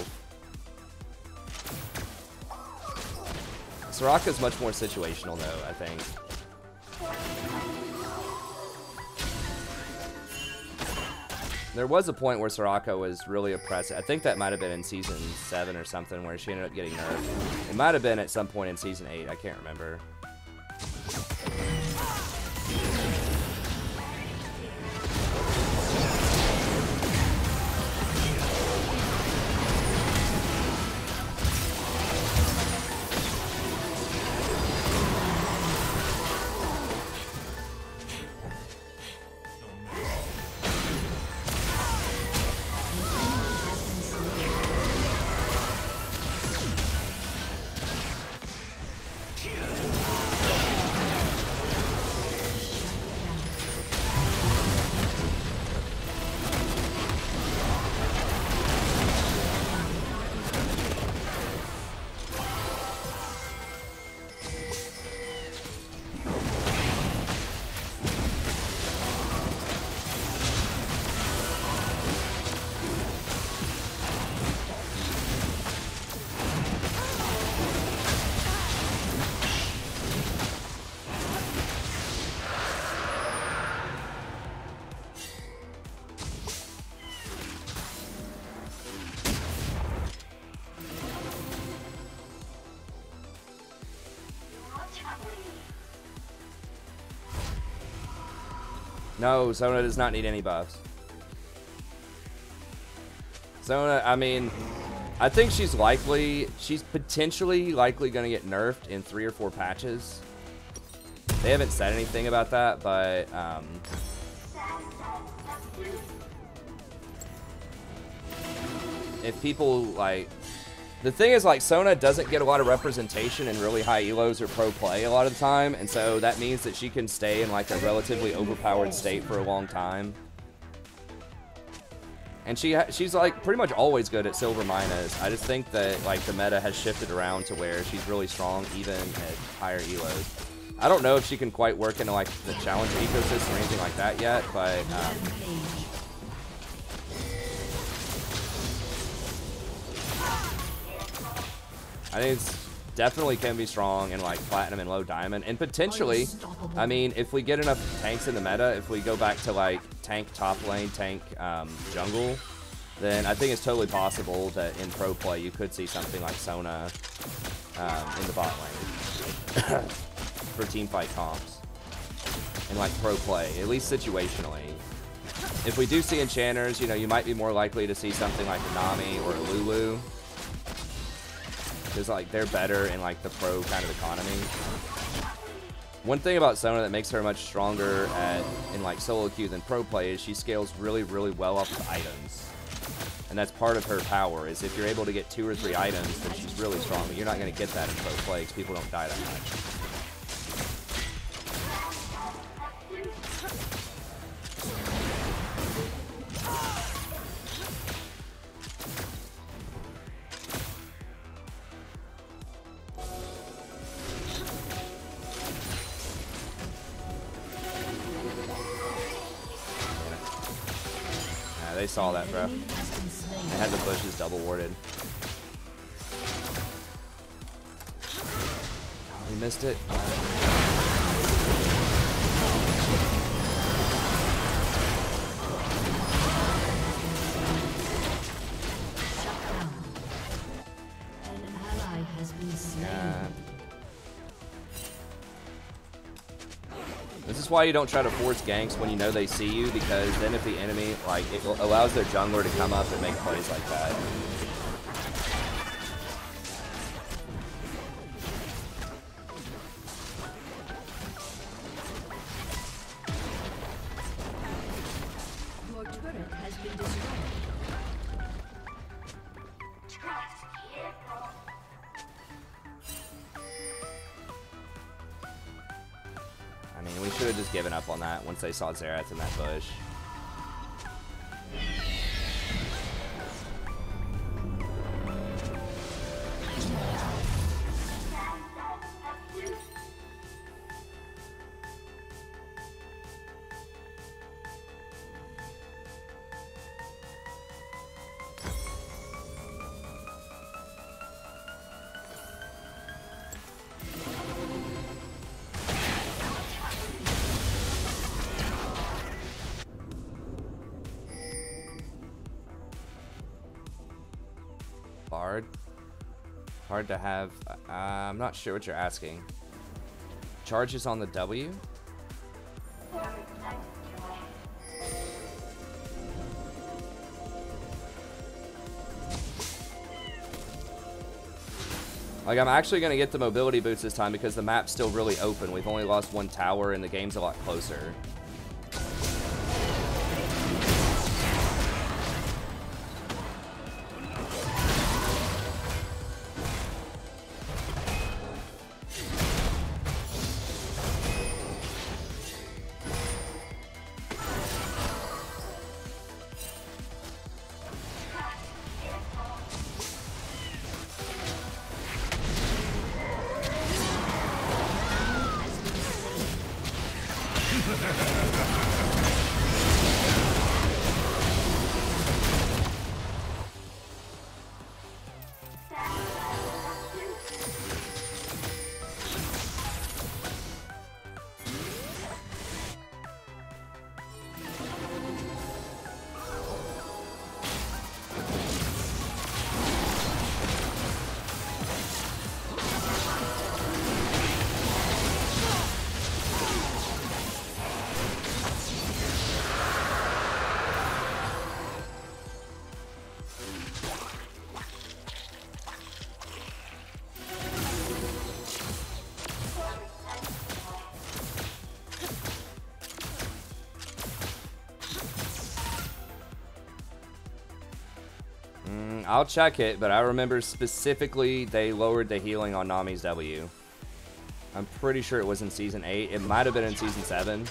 Soraka's much more situational though, I think. There was a point where Soraka was really oppressive. I think that might have been in Season 7 or something where she ended up getting nerfed. It might have been at some point in Season 8. I can't remember. No, Sona does not need any buffs. Sona, I mean, I think she's potentially likely going to get nerfed in 3 or 4 patches. They haven't said anything about that, but if people like, the thing is, like, Sona doesn't get a lot of representation in really high elos or pro play a lot of the time, and so that means that she can stay in like a relatively overpowered state for a long time. And she's like pretty much always good at silver minus. I just think that like the meta has shifted around to where she's really strong even at higher elos. I don't know if she can quite work into like the challenger ecosystem or anything like that yet, but I think it's definitely can be strong in like platinum and low diamond, and potentially, I mean, if we get enough tanks in the meta, if we go back to like tank top lane, tank jungle, then I think it's totally possible that in pro play you could see something like Sona in the bot lane for teamfight comps in like pro play, at least situationally. If we do see enchanters, you know, you might be more likely to see something like a Nami or a Lulu. Because like they're better in like the pro kind of economy. One thing about Sona that makes her much stronger in like solo queue than pro play is she scales really, really well off of items. And that's part of her power, is if you're able to get 2 or 3 items, then she's really strong. But you're not going to get that in pro play because people don't die that much. They saw that, bro. They had the bushes double warded. We missed it. This is why you don't try to force ganks when you know they see you, because then if the enemy, like, it allows their jungler to come up and make plays like that. Your turret has been destroyed. I mean, we should have just given up on that once they saw Xerath in that bush. Hard to have. I'm not sure what you're asking. Charges on the W? Like, I'm actually going to get the mobility boots this time because the map's still really open. We've only lost one tower and the game's a lot closer. I'll check it, but I remember specifically they lowered the healing on Nami's W. I'm pretty sure it was in Season 8. It might have been in Season 7.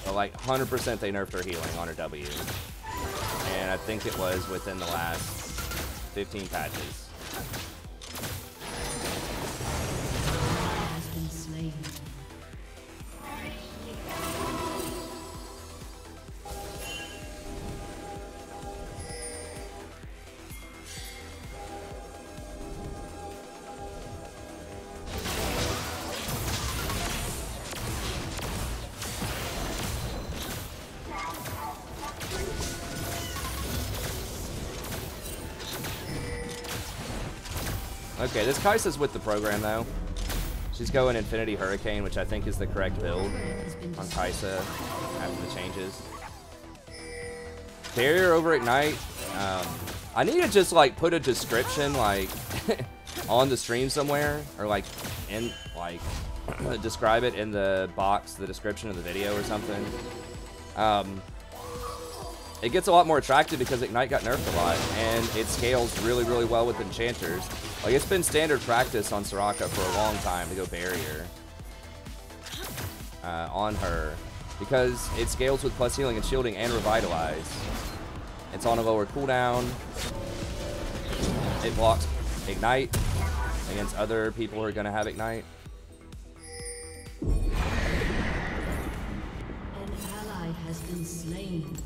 But like 100% they nerfed her healing on her W. And I think it was within the last 15 patches. Has been slain. Okay, this Kai'Sa's with the program, though. She's going Infinity Hurricane, which I think is the correct build on Kai'Sa after the changes. Barrier over Ignite. I need to just, like, put a description, like, on the stream somewhere. Or, like, in, like, describe it in the box, the description of the video or something. It gets a lot more attractive because Ignite got nerfed a lot, and it scales really, really well with enchanters. Like, it's been standard practice on Soraka for a long time to go barrier on her, because it scales with plus healing and shielding and revitalize. It's on a lower cooldown. It blocks Ignite against other people who are going to have Ignite. An ally has been slain.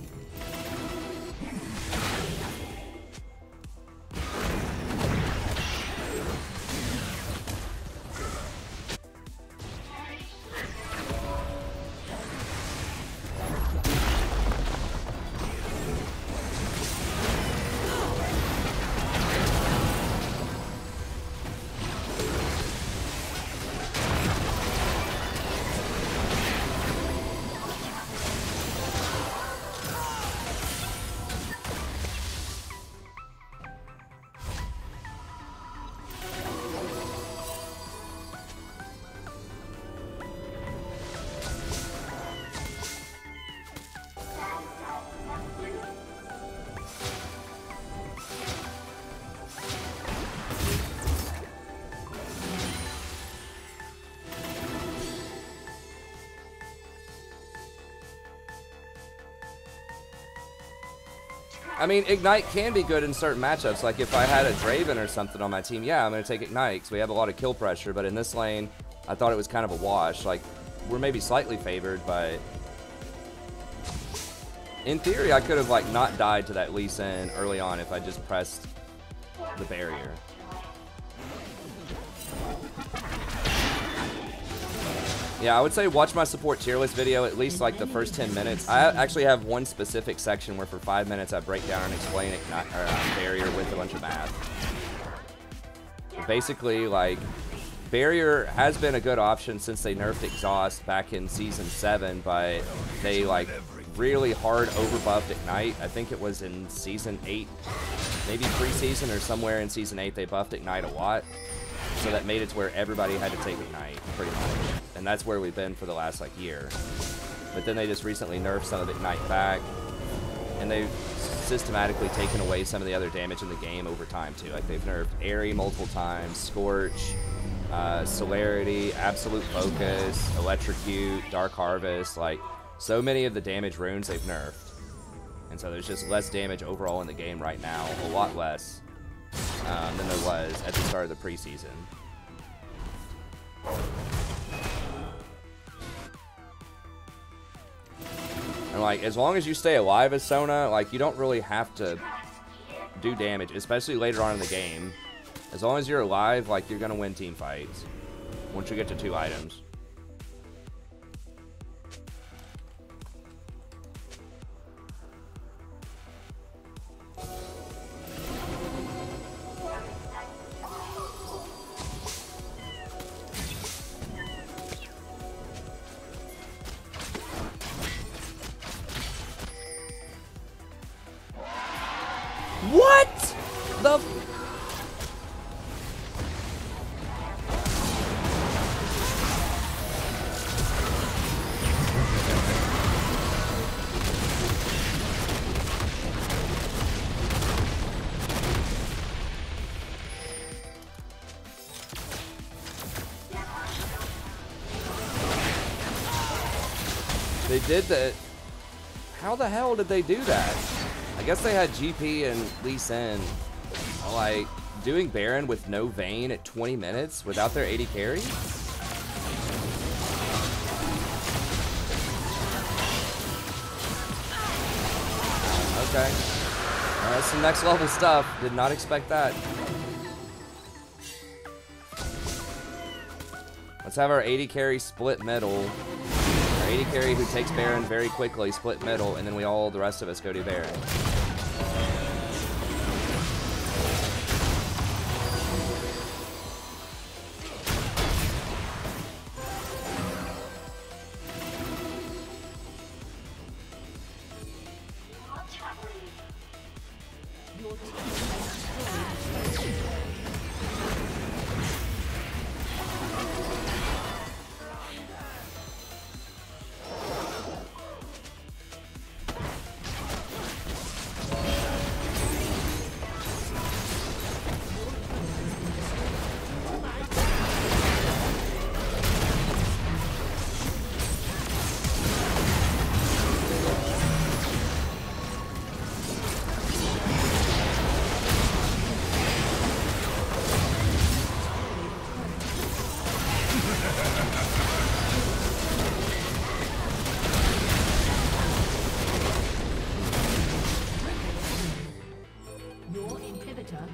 I mean, Ignite can be good in certain matchups. Like if I had a Draven or something on my team, yeah, I'm going to take Ignite because we have a lot of kill pressure. But in this lane, I thought it was kind of a wash. Like, we're maybe slightly favored, but in theory, I could have like not died to that Lee Sin early on if I just pressed the barrier. Yeah, I would say watch my support tier list video at least like the first 10 minutes. I actually have one specific section where for 5 minutes I break down and explain Ignite or barrier with a bunch of math. Basically, like, barrier has been a good option since they nerfed exhaust back in season 7, but they like really hard overbuffed Ignite. I think it was in season 8, maybe preseason or somewhere in season 8 they buffed Ignite a lot. So that made it to where everybody had to take Ignite, pretty much. And that's where we've been for the last, like, year. But then they just recently nerfed some of Ignite back. And they've systematically taken away some of the other damage in the game over time, too. Like, they've nerfed Airy multiple times, Scorch, Celerity, Absolute Focus, Electrocute, Dark Harvest. Like, so many of the damage runes they've nerfed. And so there's just less damage overall in the game right now. A lot less than there was at the start of the preseason. And like, as long as you stay alive as Sona, like, you don't really have to do damage, especially later on in the game. As long as you're alive, like, you're gonna win team fights once you get to 2 items. What the They did that. How the hell did they do that? I guess they had GP and Lee Sin, like, doing Baron with no Vayne at 20 minutes without their 80 carry? Okay. That's some next level stuff. Did not expect that. Let's have our 80 carry split middle. Our 80 carry who takes Baron very quickly, split middle, and then we all, the rest of us, go do Baron.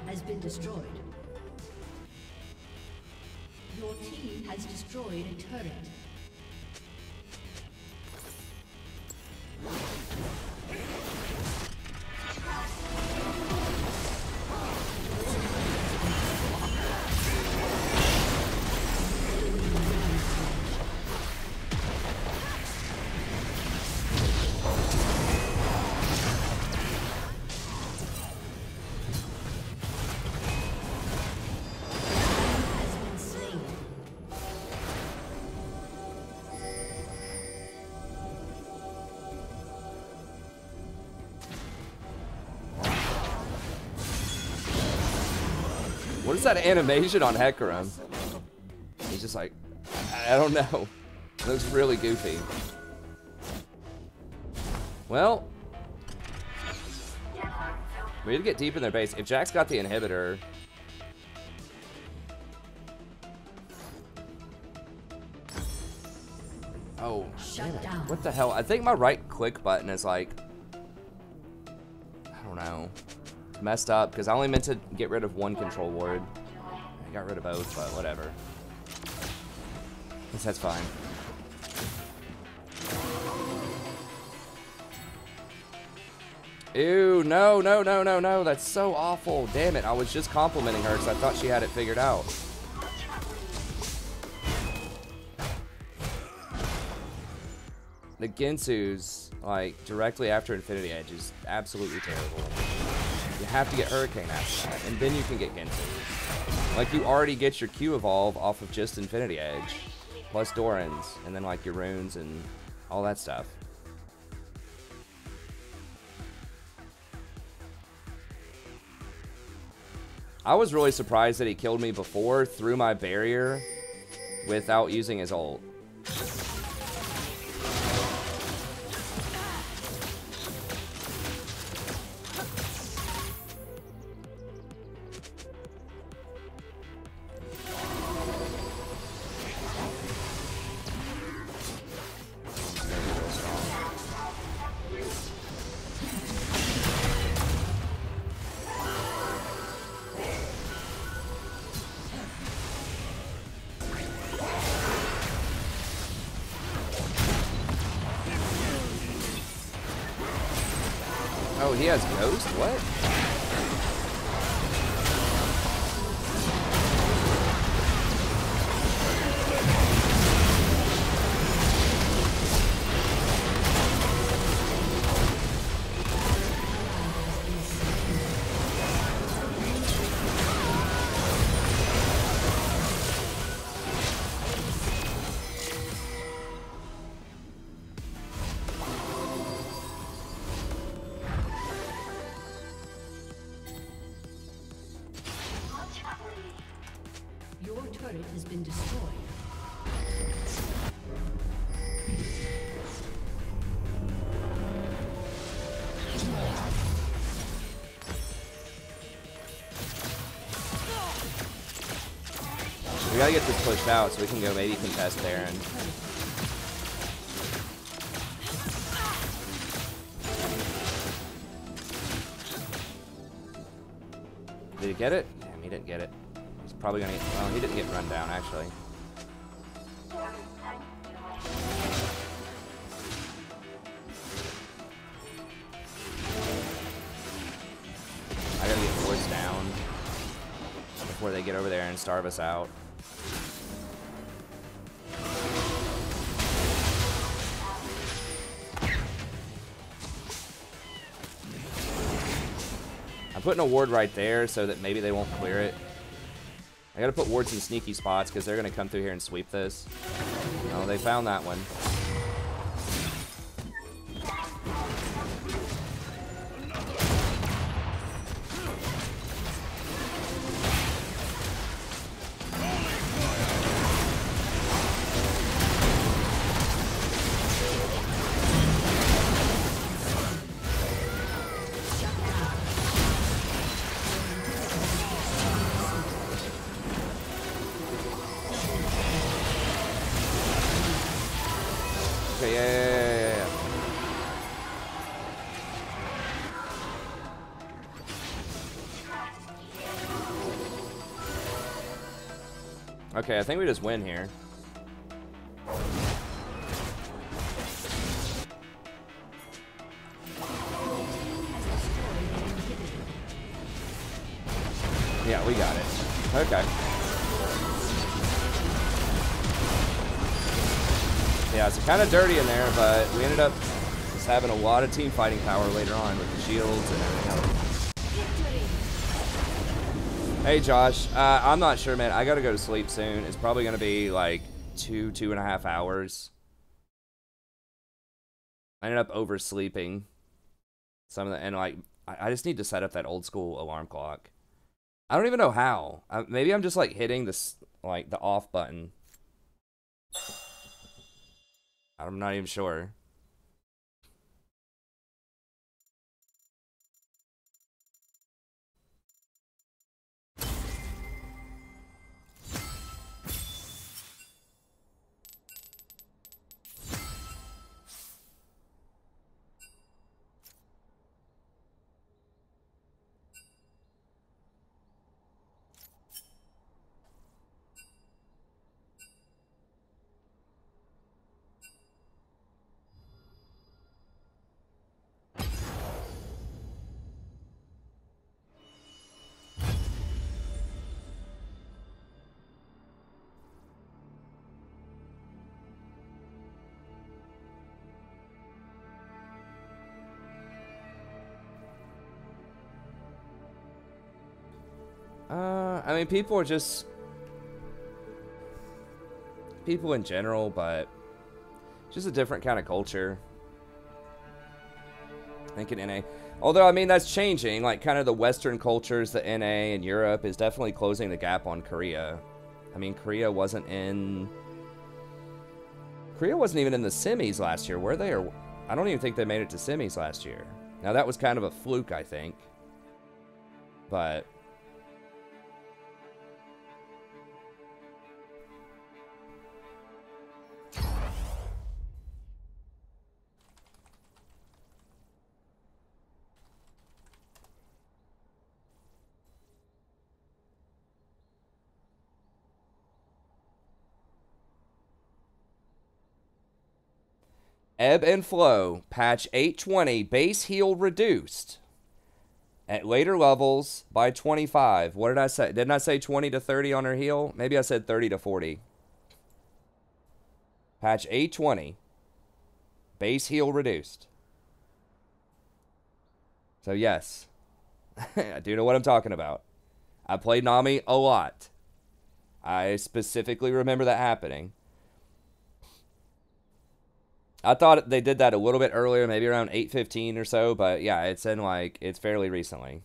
Has been destroyed. Your team has destroyed a turret. What is that animation on Hecarim? He's just like, I don't know. It looks really goofy. We need to get deep in their base. If Jack's got the inhibitor... Oh, damn it. What the hell? I think my right click button is like... I don't know. It's messed up, because I only meant to get rid of one control ward. I got rid of both, but whatever. Guess that's fine. Ew, no, no, no, no, no. That's so awful. Damn it. I was just complimenting her because I thought she had it figured out. The Ginsu's, like, directly after Infinity Edge is absolutely terrible. You have to get Hurricane after that, and then you can get Ginsu's. Like, you already get your Q evolve off of just Infinity Edge, plus Doran's, and then, like, your runes and all that stuff. I was really surprised that he killed me before through my barrier without using his ult. Oh, he has Ghost? What? Your turret has been destroyed. We gotta get this pushed out so we can go maybe contest Baron. Did he get it? Damn, he didn't get it. He's probably gonna get, well, he didn't get run down actually. I gotta get wards down before they get over there and starve us out. I'm putting a ward right there so that maybe they won't clear it. I gotta put wards in sneaky spots because they're gonna come through here and sweep this. Oh, they found that one. Okay, yeah. Okay, I think we just win here. Yeah, we got it. Okay. Yeah, it's kind of dirty in there, but we ended up just having a lot of team fighting power later on with the shields and everything else. Hey, Josh. I'm not sure, man. I gotta go to sleep soon. It's probably gonna be like 2.5 hours. I ended up oversleeping some of the, and like, I just need to set up that old school alarm clock. I don't even know how. Maybe I'm just like hitting this, like the off button. I'm not even sure. I mean, people are just people in general, but just a different kind of culture. I think in NA. Although, I mean, that's changing. Like, kind of the Western cultures, the NA and Europe is definitely closing the gap on Korea. I mean, Korea wasn't even in the semis last year, were they? Or I don't even think they made it to semis last year. Now, that was kind of a fluke, I think. But ebb and flow, patch 820, base heal reduced at later levels by 25. What did I say? Didn't I say 20 to 30 on her heal? Maybe I said 30 to 40. Patch 820, base heal reduced. So yes, I do know what I'm talking about. I played Nami a lot. I specifically remember that happening. I thought they did that a little bit earlier, maybe around 8:15 or so, but yeah, it's in like, it's fairly recently.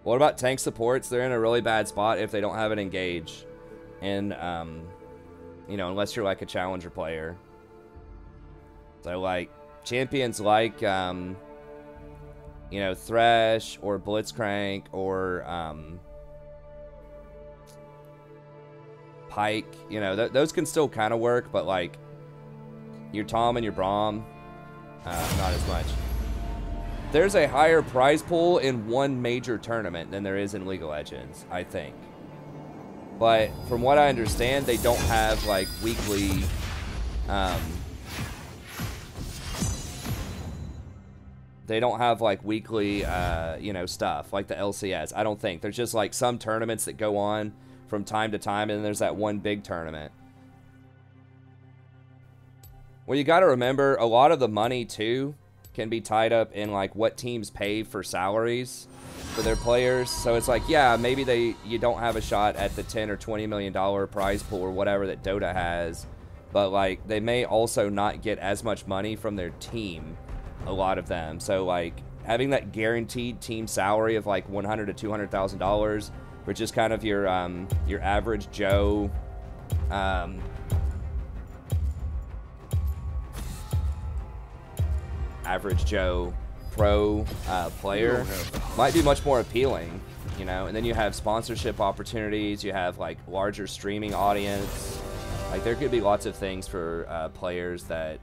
What about tank supports? They're in a really bad spot if they don't have an engage. And, you know, unless you're like a challenger player. So, like, champions like, you know, Thresh or Blitzcrank or, Pike. You know, those can still kind of work, but, like, your Tom and your Braum, not as much. There's a higher prize pool in one major tournament than there is in League of Legends, I think. But from what I understand, they don't have like weekly, you know, stuff like the LCS. I don't think. There's just like some tournaments that go on from time to time, and then there's that one big tournament. Well, you got to remember, a lot of the money too can be tied up in like what teams pay for salaries for their players. So it's like, yeah, maybe you don't have a shot at the 10 or 20 million dollar prize pool or whatever that Dota has, but like they may also not get as much money from their team, a lot of them. So like having that guaranteed team salary of like $100,000 to $200,000 for just kind of your average Joe, pro player might be much more appealing, you know. And then you have sponsorship opportunities, you have like larger streaming audience, like there could be lots of things for players that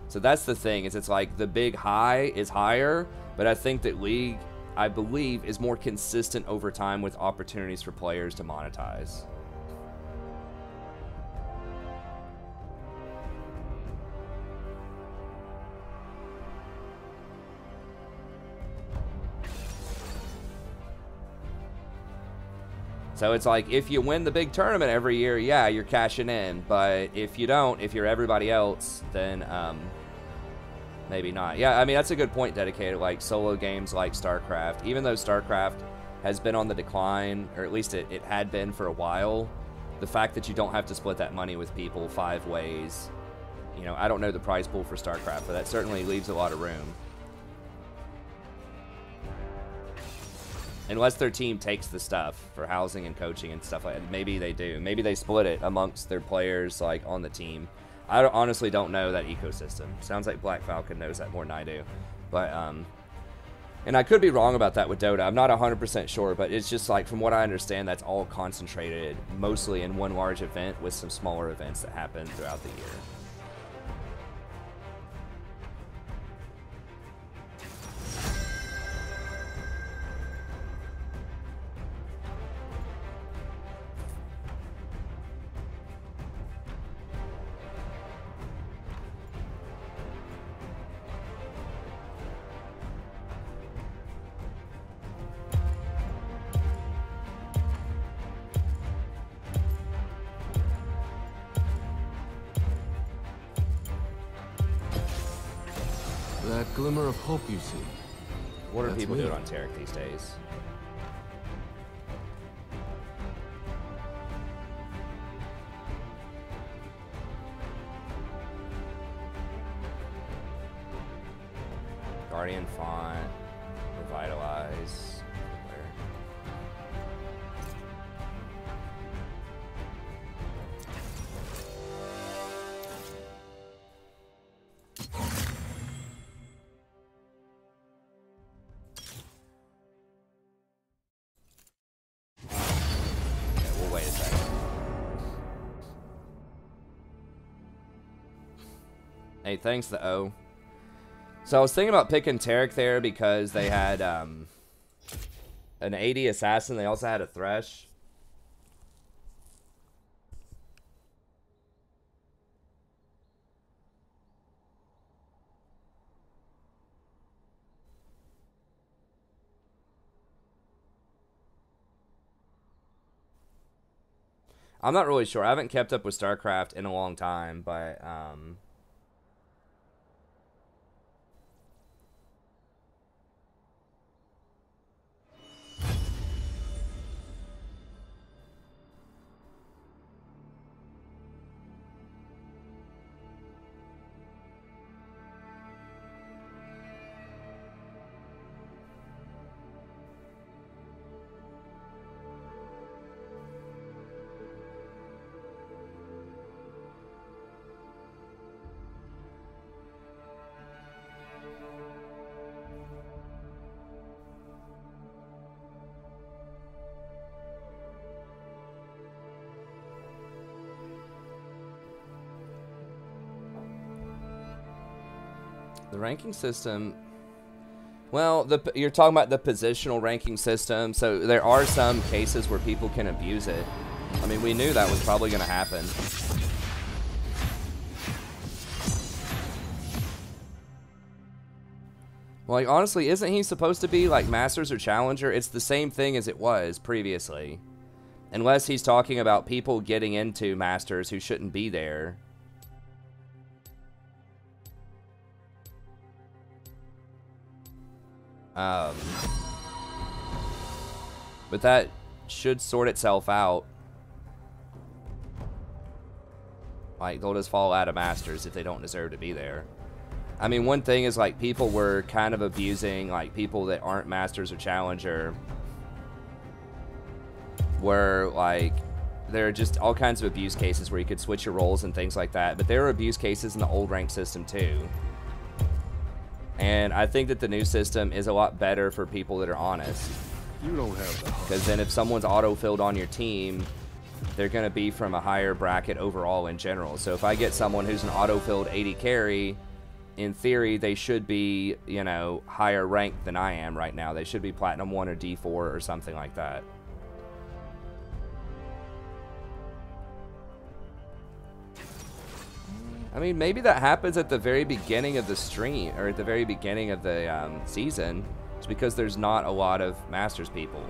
so that's the thing, is it's like the big high is higher, but I think that League, I believe, is more consistent over time with opportunities for players to monetize. So it's like, if you win the big tournament every year, yeah, you're cashing in. But if you don't, if you're everybody else, then maybe not. Yeah, I mean, that's a good point, Dedicated. Like, solo games like StarCraft, even though StarCraft has been on the decline, or at least it had been for a while, the fact that you don't have to split that money with people 5 ways, you know, I don't know the prize pool for StarCraft, but that certainly leaves a lot of room. Unless their team takes the stuff for housing and coaching and stuff like that. Maybe they do. Maybe they split it amongst their players, like, on the team. I honestly don't know that ecosystem. Sounds like Black Falcon knows that more than I do. But, and I could be wrong about that with Dota. I'm not 100% sure, but it's just like, from what I understand, that's all concentrated mostly in one large event with some smaller events that happen throughout the year. That glimmer of hope you see. What are That's people me. doing on Tarek these days? Guardian font, revitalize. Where? Okay, we'll wait a second. Hey, thanks to O. So I was thinking about picking Tarek there because they had an 80 assassin. They also had a Thresh. I'm not really sure. I haven't kept up with StarCraft in a long time, but the ranking system. Well, you're talking about the positional ranking system, so there are some cases where people can abuse it. I mean, we knew that was probably going to happen. Well, like, honestly, isn't he supposed to be, like, Masters or Challenger? It's the same thing as it was previously. Unless he's talking about people getting into Masters who shouldn't be there. But that should sort itself out. Like, they'll just fall out of Masters if they don't deserve to be there. I mean, one thing is, like, people were kind of abusing, like, people that aren't Masters or Challenger. Where, like, there are just all kinds of abuse cases where you could switch your roles and things like that. But there were abuse cases in the old rank system, too. And I think that the new system is a lot better for people that are honest. You don't have the heart. Because then if someone's auto-filled on your team, they're going to be from a higher bracket overall in general. So if I get someone who's an auto-filled 80 carry, in theory, they should be, you know, higher ranked than I am right now. They should be Platinum 1 or D4 or something like that. I mean, maybe that happens at the very beginning of the stream, or at the very beginning of the season. It's because there's not a lot of Masters people.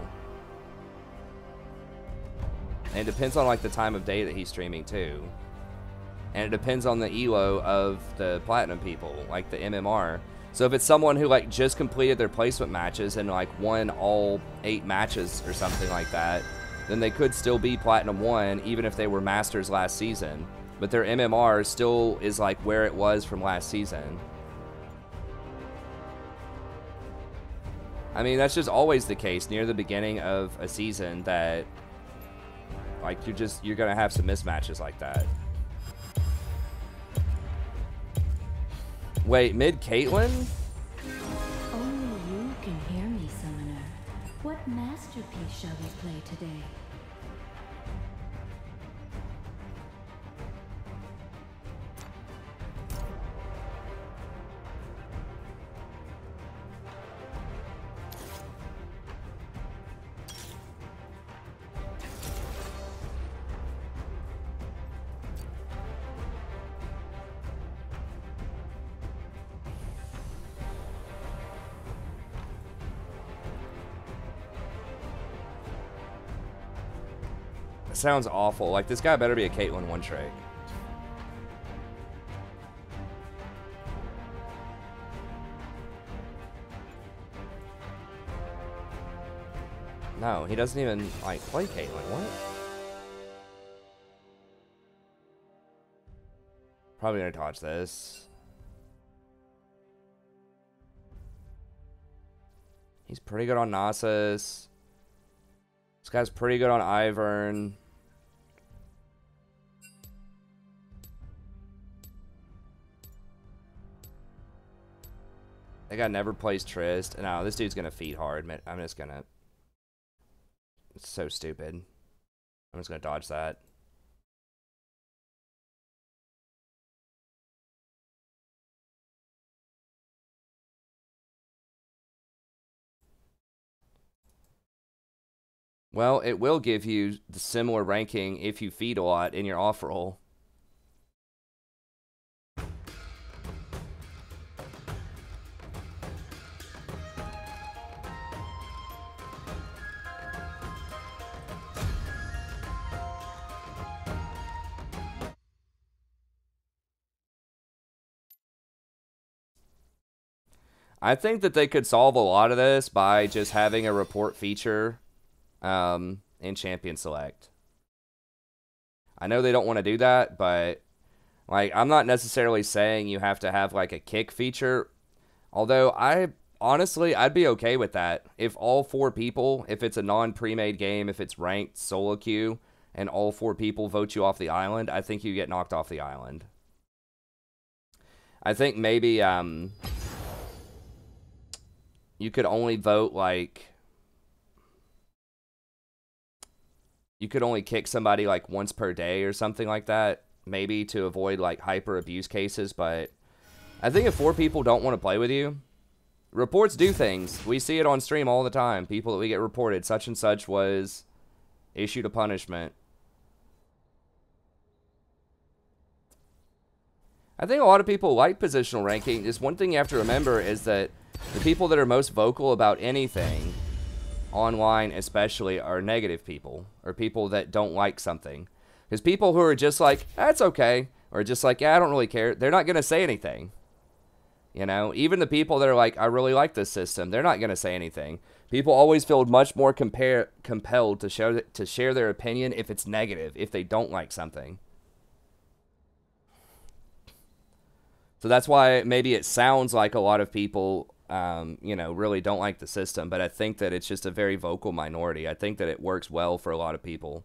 And it depends on, like, the time of day that he's streaming, too. And it depends on the elo of the Platinum people, like the MMR. So if it's someone who, like, just completed their placement matches and, like, won all 8 matches or something like that, then they could still be Platinum 1 even if they were Masters last season. But their MMR still is, like, where it was from last season. I mean, that's just always the case near the beginning of a season that, like, you're gonna have some mismatches like that. Wait, mid Caitlyn? Only you can hear me, Summoner. What masterpiece shall we play today? Sounds awful. Like, this guy better be a Caitlyn one-trick. No, he doesn't even, like, play Caitlyn. What? Probably gonna dodge this. He's pretty good on Nasus. This guy's pretty good on Ivern. That guy never plays Trist. No, this dude's gonna feed hard. I'm just gonna... It's so stupid. I'm just gonna dodge that. Well, it will give you the similar ranking if you feed a lot in your off roll. I think that they could solve a lot of this by just having a report feature in Champion Select. I know they don't want to do that, but like I'm not necessarily saying you have to have like a kick feature. Although I'd be okay with that if all 4 people, if it's a non-pre-made game, if it's ranked solo queue, and all 4 people vote you off the island, I think you get knocked off the island. I think maybe you could only vote like... You could only kick somebody like once per day or something like that, maybe to avoid like hyper abuse cases, but I think if 4 people don't want to play with you, reports do things. We see it on stream all the time. People that we get reported, such and such was issued a punishment. I think a lot of people like positional ranking. Just one thing you have to remember is that the people that are most vocal about anything, online especially, are negative people, or people that don't like something. Because people who are just like, that's okay, or just like, yeah, I don't really care, they're not going to say anything. You know, even the people that are like, I really like this system, they're not going to say anything. People always feel much more compelled to share their opinion if it's negative, if they don't like something. So that's why maybe it sounds like a lot of people, you know, really don't like the system, but I think that it's just a very vocal minority. I think that it works well for a lot of people.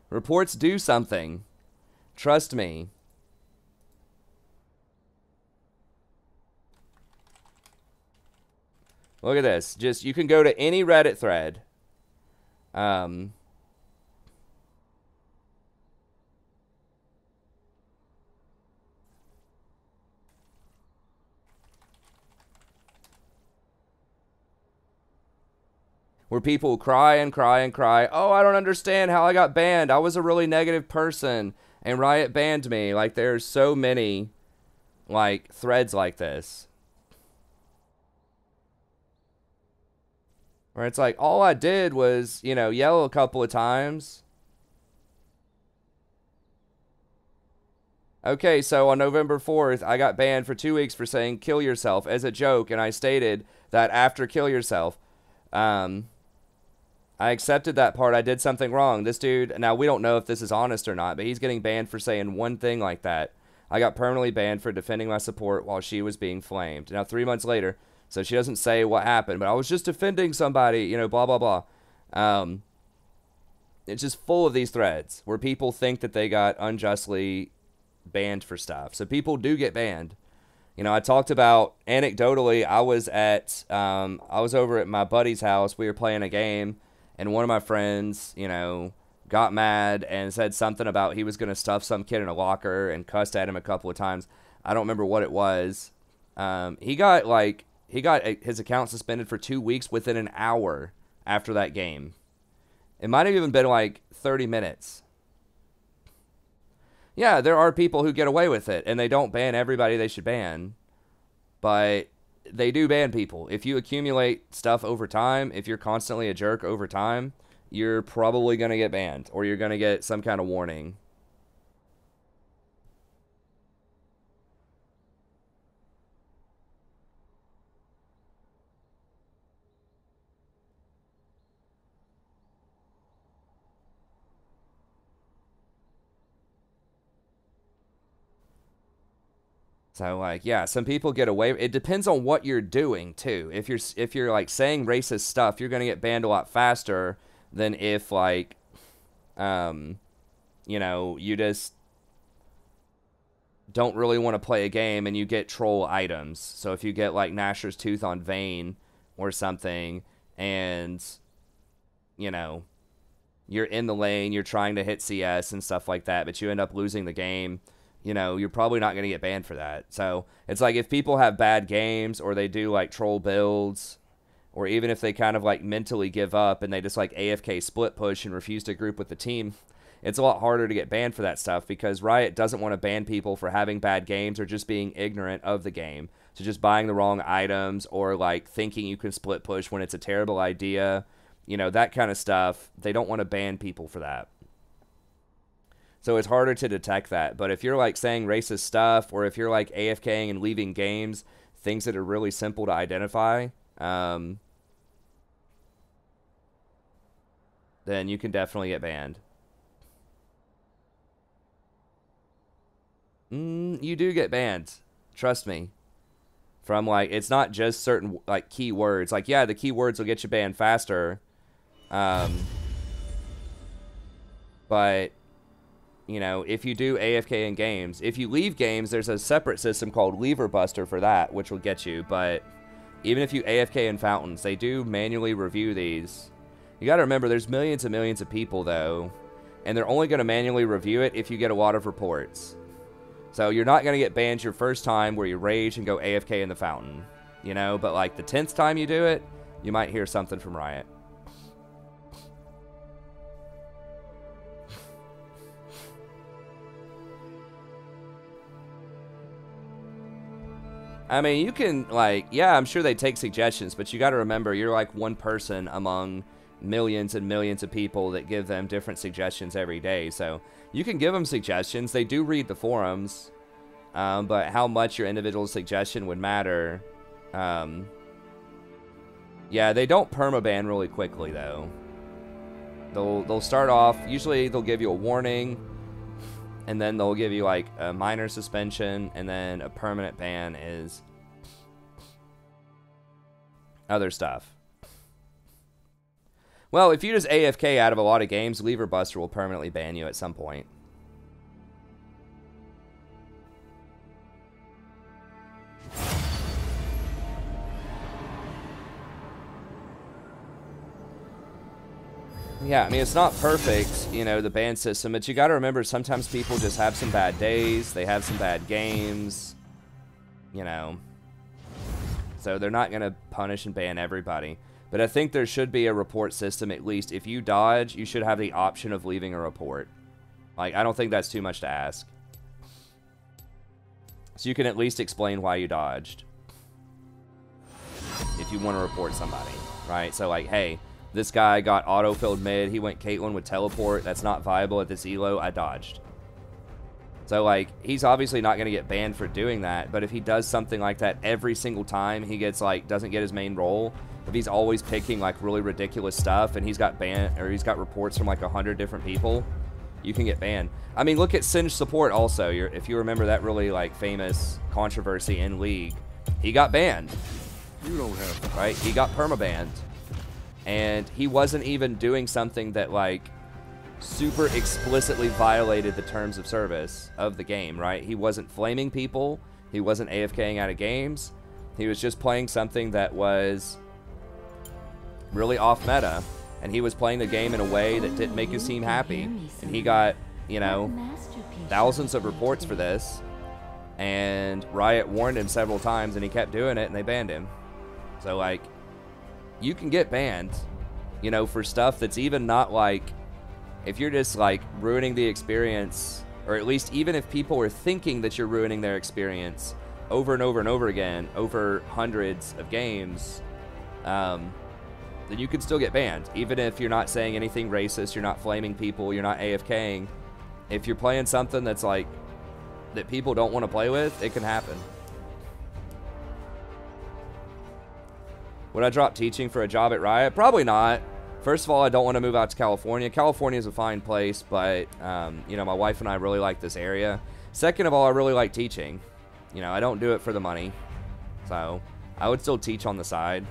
Reports do something. Trust me. Look at this. Just, you can go to any Reddit thread. Where people cry and cry and cry, oh, I don't understand how I got banned. I was a really negative person, and Riot banned me. Like, there's so many, like, threads like this. Where it's like, all I did was, you know, yell a couple of times. Okay, so on November 4th, I got banned for 2 weeks for saying kill yourself as a joke, and I stated that after kill yourself, I accepted that part. I did something wrong. This dude, now we don't know if this is honest or not, but he's getting banned for saying one thing like that. I got permanently banned for defending my support while she was being flamed. Now 3 months later, so she doesn't say what happened, but I was just defending somebody, you know, blah, blah, blah. It's just full of these threads where people think that they got unjustly banned for stuff. So people do get banned. You know, I talked about, anecdotally, I was over at my buddy's house. We were playing a game, and one of my friends, you know, got mad and said something about he was going to stuff some kid in a locker and cussed at him a couple of times. I don't remember what it was. He got his account suspended for 2 weeks within an hour after that game. It might have even been like 30 minutes. Yeah, there are people who get away with it, and they don't ban everybody they should ban. But they do ban people. If you accumulate stuff over time, if you're constantly a jerk over time, you're probably going to get banned, or you're going to get some kind of warning. So, like, yeah, some people get away. It depends on what you're doing, too. If you're like, saying racist stuff, you're going to get banned a lot faster than if, like, you know, you just don't really want to play a game and you get troll items. So if you get, like, Gnasher's Tooth on Vayne or something and, you know, you're in the lane, you're trying to hit CS and stuff like that, but you end up losing the game, you know, you're probably not going to get banned for that. So it's like if people have bad games or they do like troll builds, or even if they kind of like mentally give up and they just like AFK split push and refuse to group with the team, it's a lot harder to get banned for that stuff because Riot doesn't want to ban people for having bad games or just being ignorant of the game. So just buying the wrong items or like thinking you can split push when it's a terrible idea, you know, that kind of stuff. They don't want to ban people for that. So it's harder to detect that. But if you're like saying racist stuff or if you're like AFKing and leaving games, things that are really simple to identify, then you can definitely get banned. You do get banned. Trust me. From like, it's not just certain like keywords. Like, yeah, the keywords will get you banned faster. But you know, if you do AFK in games, if you leave games, there's a separate system called Lever Buster for that, which will get you. But even if you AFK in fountains, they do manually review these. You got to remember, there's millions and millions of people, though, and they're only going to manually review it if you get a lot of reports. So you're not going to get banned your first time where you rage and go AFK in the fountain, you know? But like the 10th time you do it, you might hear something from Riot. I mean, you can, like, yeah, I'm sure they take suggestions, but you got to remember, you're like one person among millions and millions of people that give them different suggestions every day. So you can give them suggestions. They do read the forums, but how much your individual suggestion would matter. Yeah, they don't permaban really quickly, though. They'll start off, usually they'll give you a warning, and then they'll give you like a minor suspension, and then a permanent ban is other stuff. Well, if you just AFK out of a lot of games, Lever Buster will permanently ban you at some point. Yeah, I mean, it's not perfect, you know, the ban system, but you got to remember sometimes people just have some bad days, they have some bad games, you know, so they're not going to punish and ban everybody. But I think there should be a report system, at least. If you dodge, you should have the option of leaving a report. Like, I don't think that's too much to ask. So you can at least explain why you dodged, if you want to report somebody, right? So like, hey, this guy got auto-filled mid. He went Caitlyn with teleport. That's not viable at this elo. I dodged. So, like, he's obviously not going to get banned for doing that. But if he does something like that every single time, he gets, like, doesn't get his main role. If he's always picking, like, really ridiculous stuff and he's got banned, or he's got reports from, like, 100 different people, you can get banned. I mean, look at Singe Support also. If you remember that really, like, famous controversy in League, he got banned. You don't have to. Right? He got permabanned. And he wasn't even doing something that, like, super explicitly violated the terms of service of the game, right? He wasn't flaming people. He wasn't AFKing out of games. He was just playing something that was really off meta. And he was playing the game in a way that didn't make his team happy. And he got, you know, thousands of reports for this. And Riot warned him several times, and he kept doing it, and they banned him. So, like, you can get banned, you know, for stuff that's even not like, if you're just like ruining the experience, or at least even if people are thinking that you're ruining their experience over and over and over again, over hundreds of games, then you can still get banned. Even if you're not saying anything racist, you're not flaming people, you're not AFKing. If you're playing something that's like, that people don't want to play with, it can happen. Would I drop teaching for a job at Riot? Probably not. First of all, I don't want to move out to California. California is a fine place, but, you know, my wife and I really like this area. Second of all, I really like teaching. You know, I don't do it for the money. So, I would still teach on the side.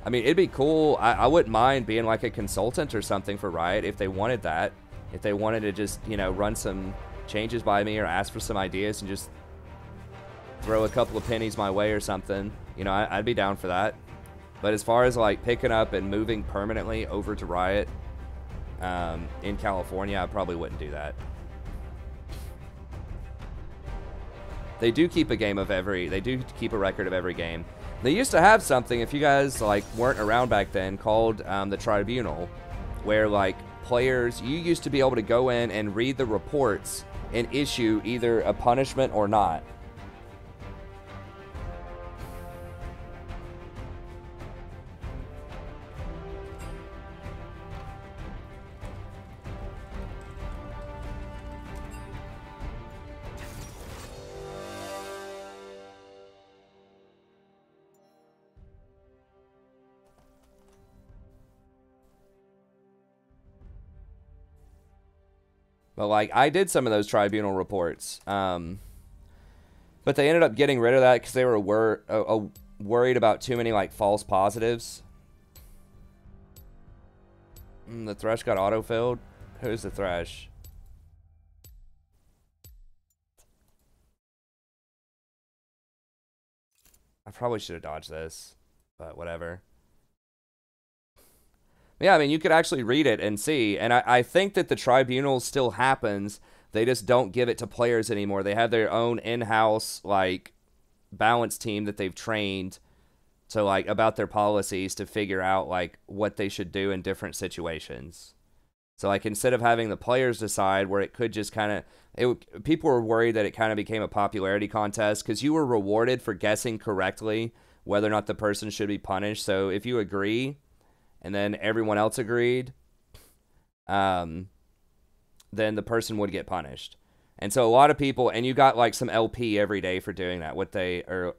I mean, it'd be cool. I wouldn't mind being like a consultant or something for Riot if they wanted that. If they wanted to just, you know, run some changes by me or ask for some ideas and just throw a couple of pennies my way or something, you know, I'd be down for that. But as far as like picking up and moving permanently over to Riot in California, I probably wouldn't do that. They do keep a record of every game. They used to have something, if you guys like weren't around back then, called the Tribunal, where like players, you used to be able to go in and read the reports and issue either a punishment or not. But, like, I did some of those tribunal reports. But they ended up getting rid of that because they were worried about too many, like, false positives. The Thresh got auto-filled? Who's the Thresh? I probably should have dodged this. But whatever. Yeah, I mean, you could actually read it and see. And I think that the tribunal still happens. They just don't give it to players anymore. They have their own in-house, like, balance team that they've trained to, like, about their policies to figure out, like, what they should do in different situations. So, like, instead of having the players decide where it could just kind of... People were worried that it kind of became a popularity contest because you were rewarded for guessing correctly whether or not the person should be punished. So, if you agree... and then everyone else agreed, then the person would get punished. And so a lot of people, and you got like some LP every day for doing that. What they, or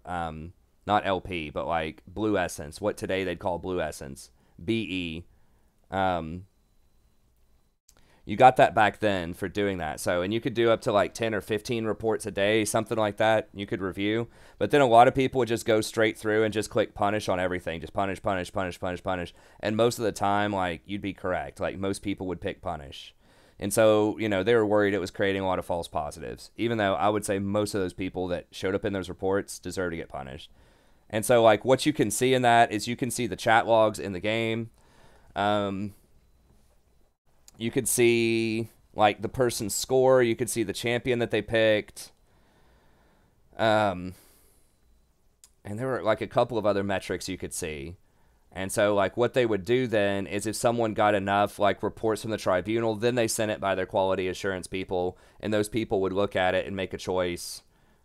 not LP, but like Blue Essence. What today they'd call Blue Essence. BE. You got that back then for doing that. So, and you could do up to like 10 or 15 reports a day, something like that. You could review. But then a lot of people would just go straight through and just click punish on everything. Just punish, punish, punish, punish, punish. And most of the time, like, you'd be correct. Like, most people would pick punish. And so, you know, they were worried it was creating a lot of false positives. Even though I would say most of those people that showed up in those reports deserve to get punished. And so, like, what you can see in that is you can see the chat logs in the game. You could see, like, the person's score. You could see the champion that they picked. And there were, like, a couple of other metrics you could see. And so, like, what they would do then is if someone got enough, like, reports from the tribunal, then they sent it by their quality assurance people, and those people would look at it and make a choice.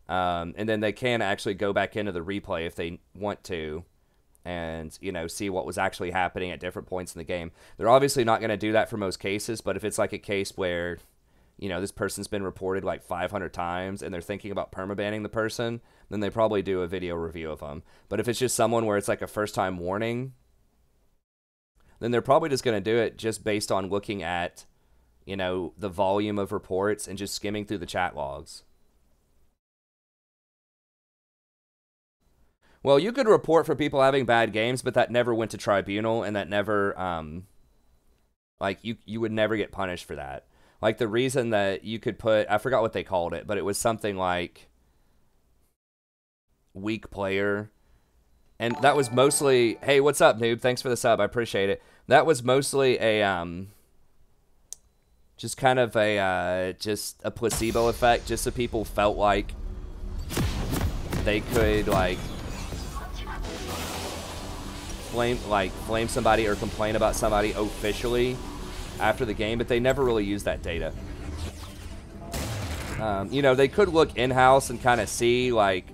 And then they can actually go back into the replay if they want to. And, you know, see what was actually happening at different points in the game. They're obviously not going to do that for most cases, but if it's like a case where, you know, this person's been reported like 500 times and they're thinking about permabanning the person, then they probably do a video review of them. But if it's just someone where it's like a first-time warning, then they're probably just going to do it just based on looking at, you know, the volume of reports and just skimming through the chat logs. Well, you could report for people having bad games, but that never went to tribunal, and that never, like, you would never get punished for that. Like, the reason that you could put, I forgot what they called it, but it was something like weak player. And that was mostly, hey, what's up, noob? Thanks for the sub. I appreciate it. That was mostly a, just kind of a, just a placebo effect, just so people felt like they could, like, flame somebody or complain about somebody officially after the game, but they never really used that data. You know, they could look in-house and kind of see, like,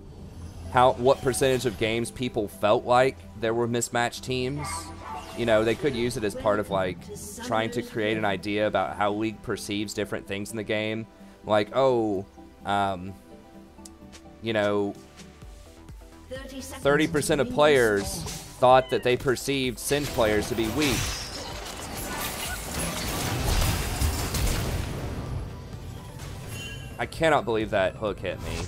what percentage of games people felt like there were mismatched teams. You know, they could use it as part of, like, trying to create an idea about how League perceives different things in the game. Like, oh, you know, 30% of players thought that they perceived Singe players to be weak. I cannot believe that hook hit me.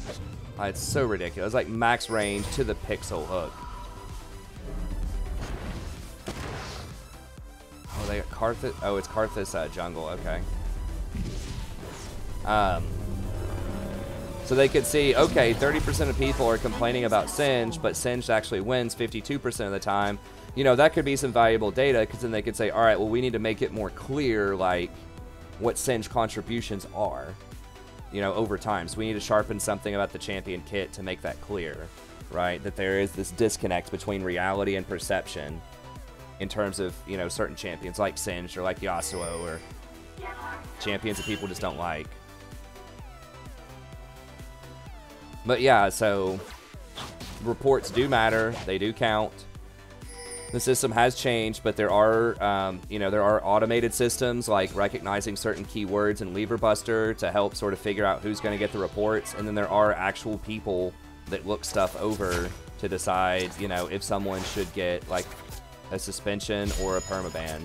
It's so ridiculous. It's like max range to the pixel hook. Oh, they got Karthus. Oh, it's Karthus jungle. Okay. So they could see, okay, 30% of people are complaining about Singe, but Singe actually wins 52% of the time. You know, that could be some valuable data, because then they could say, all right, well, we need to make it more clear, like, what Singe contributions are, you know, over time. So we need to sharpen something about the champion kit to make that clear, right? That there is this disconnect between reality and perception in terms of, you know, certain champions like Singe or like Yasuo or champions that people just don't like. But yeah, so reports do matter. They do count. The system has changed, but there are, you know, there are automated systems like recognizing certain keywords in Lever Buster to help sort of figure out who's going to get the reports. And then there are actual people that look stuff over to decide, you know, if someone should get like a suspension or a permaban.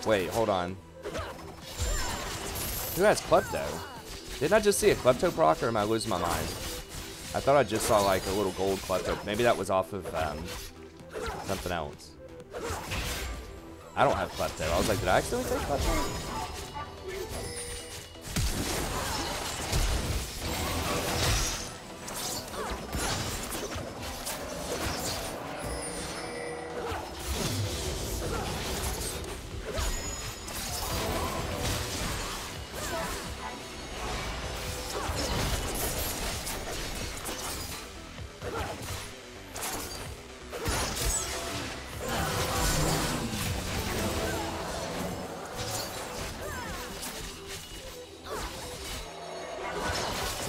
Wait, hold on. Who has Klepto? Didn't I just see a Klepto proc, or am I losing my mind? I thought I just saw like a little gold Klepto. Maybe that was off of something else. I don't have Klepto. I was like, did I accidentally take Klepto?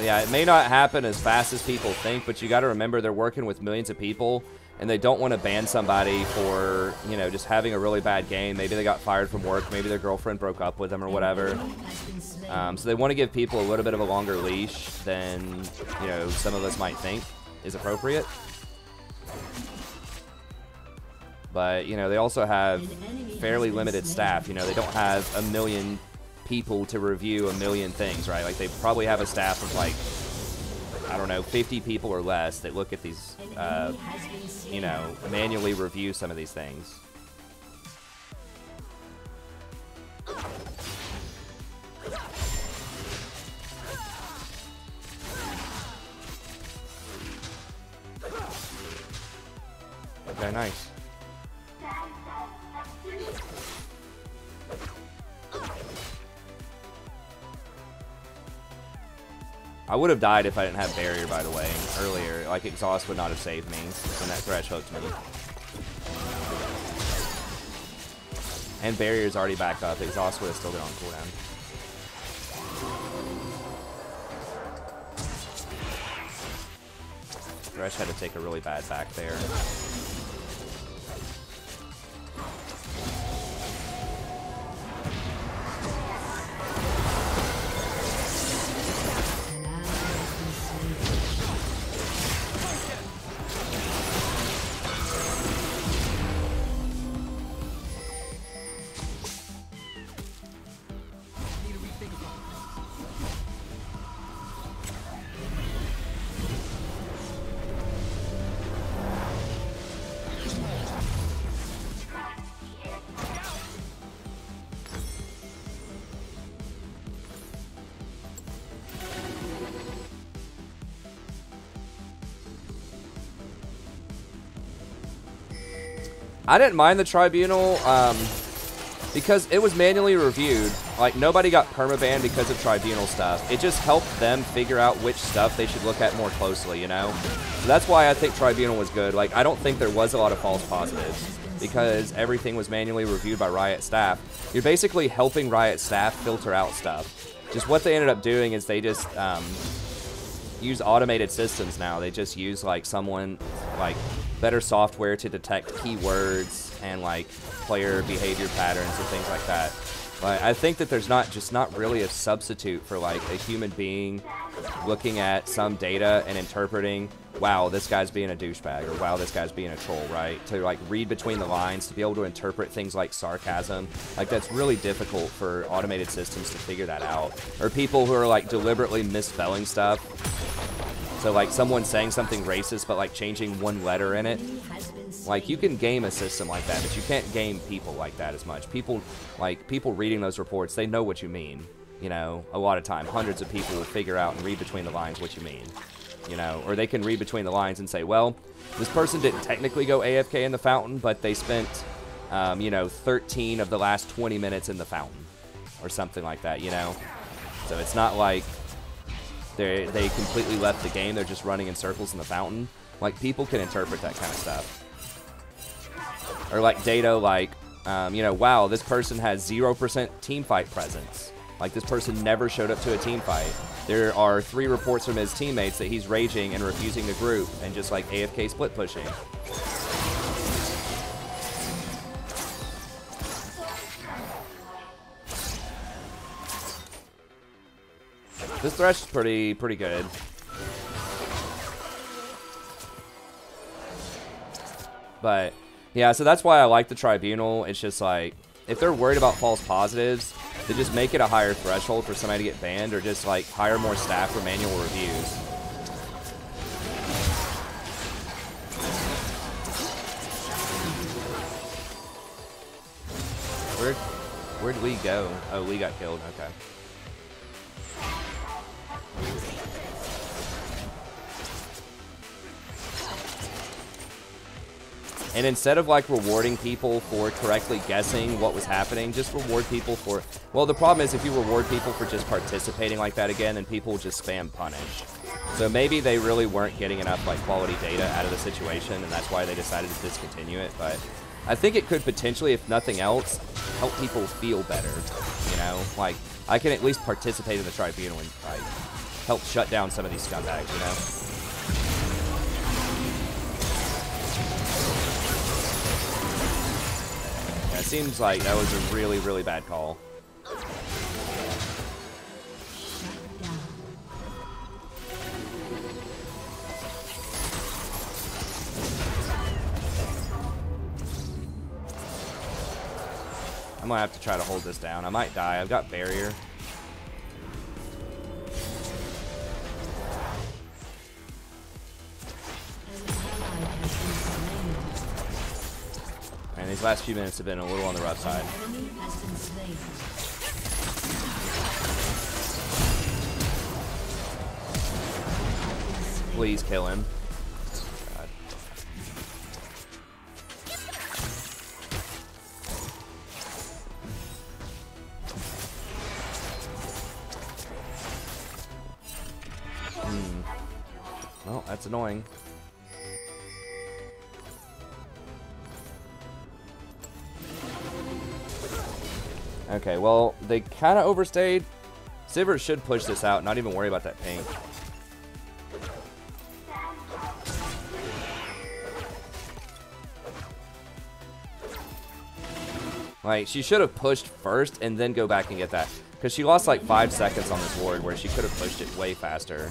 Yeah, it may not happen as fast as people think, but you got to remember they're working with millions of people, and they don't want to ban somebody for, you know, just having a really bad game. Maybe they got fired from work, maybe their girlfriend broke up with them or whatever. So they want to give people a little bit of a longer leash than, you know, some of us might think is appropriate. But, you know, they also have fairly limited staff. You know, they don't have a million people to review a million things, right? Like, they probably have a staff of, like, I don't know, 50 people or less that look at these, you know, manually review some of these things. Okay, nice. I would have died if I didn't have barrier, by the way, earlier. Like, exhaust would not have saved me when that thresh hooked me. And barrier's already back up. Exhaust would have still been on cooldown. Thresh had to take a really bad back there. I didn't mind the tribunal because it was manually reviewed. Like, nobody got permabanned because of tribunal stuff. It just helped them figure out which stuff they should look at more closely, you know? So that's why I think tribunal was good. Like, I don't think there was a lot of false positives because everything was manually reviewed by Riot staff. You're basically helping Riot staff filter out stuff. Just what they ended up doing is they just use automated systems now. They just use, like, better software to detect keywords and, like, player behavior patterns and things like that. Like, I think that there's not really a substitute for, like, a human being looking at some data and interpreting wow, this guy's being a douchebag, or wow, this guy's being a troll, right? To like read between the lines, to be able to interpret things like sarcasm, like that's really difficult for automated systems to figure that out. Or people who are like deliberately misspelling stuff. So like someone saying something racist, but like changing one letter in it. Like you can game a system like that, but you can't game people like that as much. People reading those reports, they know what you mean. You know, a lot of time, hundreds of people will figure out and read between the lines what you mean. You know, or they can read between the lines and say, well, this person didn't technically go AFK in the fountain, but they spent, you know, 13 of the last 20 minutes in the fountain, or something like that, you know? So it's not like they completely left the game, they're just running in circles in the fountain. Like, people can interpret that kind of stuff. Or like data, like, you know, wow, this person has 0% team fight presence. Like, this person never showed up to a team fight. There are 3 reports from his teammates that he's raging and refusing to group and just like AFK split pushing. This thresh is pretty good. But yeah, so that's why I like the tribunal. It's just like, if they're worried about false positives, they just make it a higher threshold for somebody to get banned, or just like hire more staff for manual reviews. Where'd Lee go? Oh, Lee got killed. Okay. And instead of like rewarding people for correctly guessing what was happening, just reward people for, well, the problem is if you reward people for just participating like that again, then people just spam punish. So maybe they really weren't getting enough like quality data out of the situation, and that's why they decided to discontinue it. But I think it could potentially, if nothing else, help people feel better. You know, like I can at least participate in the tribunal and like help shut down some of these scumbags, you know? It seems like that was a really, really bad call. I'm gonna have to try to hold this down. I might die. I've got barrier. And these last few minutes have been a little on the rough side. Please kill him. God. Well, that's annoying. Okay, well, they kind of overstayed. Sivert should push this out, not even worry about that pink. Like, she should have pushed first and then go back and get that. Because she lost like 5 seconds on this ward where she could have pushed it way faster.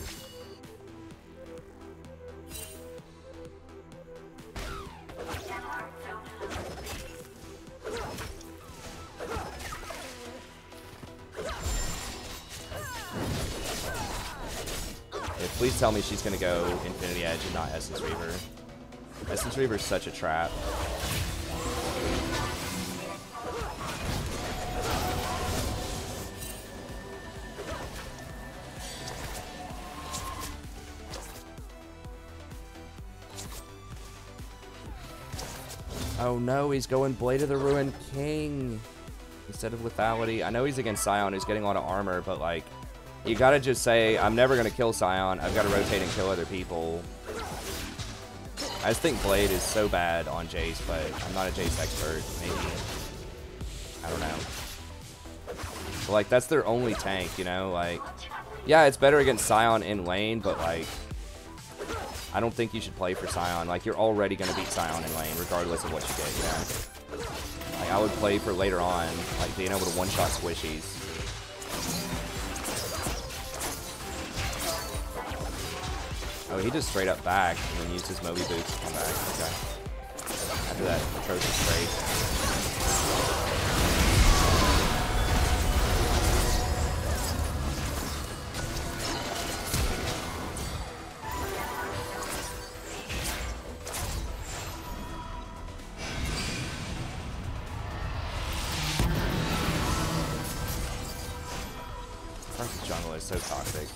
Please tell me she's going to go Infinity Edge and not Essence Reaver. Essence Reaver is such a trap. Oh no, he's going Blade of the Ruined King instead of Lethality. I know he's against Sion, who's getting a lot of armor, but like, you gotta just say, I'm never gonna kill Sion. I've gotta rotate and kill other people. I just think Blade is so bad on Jace, but I'm not a Jace expert. Maybe. I don't know. But like, that's their only tank, you know? Like, yeah, it's better against Sion in lane, but like, I don't think you should play for Sion. Like, you're already gonna beat Sion in lane, regardless of what you get, you know? Like, I would play for later on, like, being able to one-shot squishies. Oh, Oh, he just straight up back and then used his Moby boots to come back. Okay. After that atrocious break. This jungle is so toxic.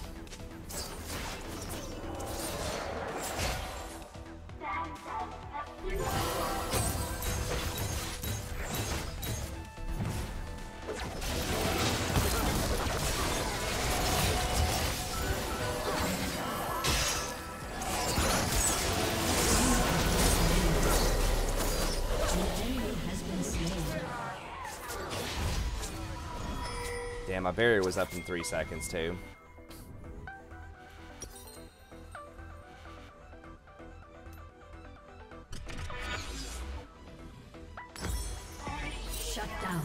Damn, my barrier was up in 3 seconds too. Shut down.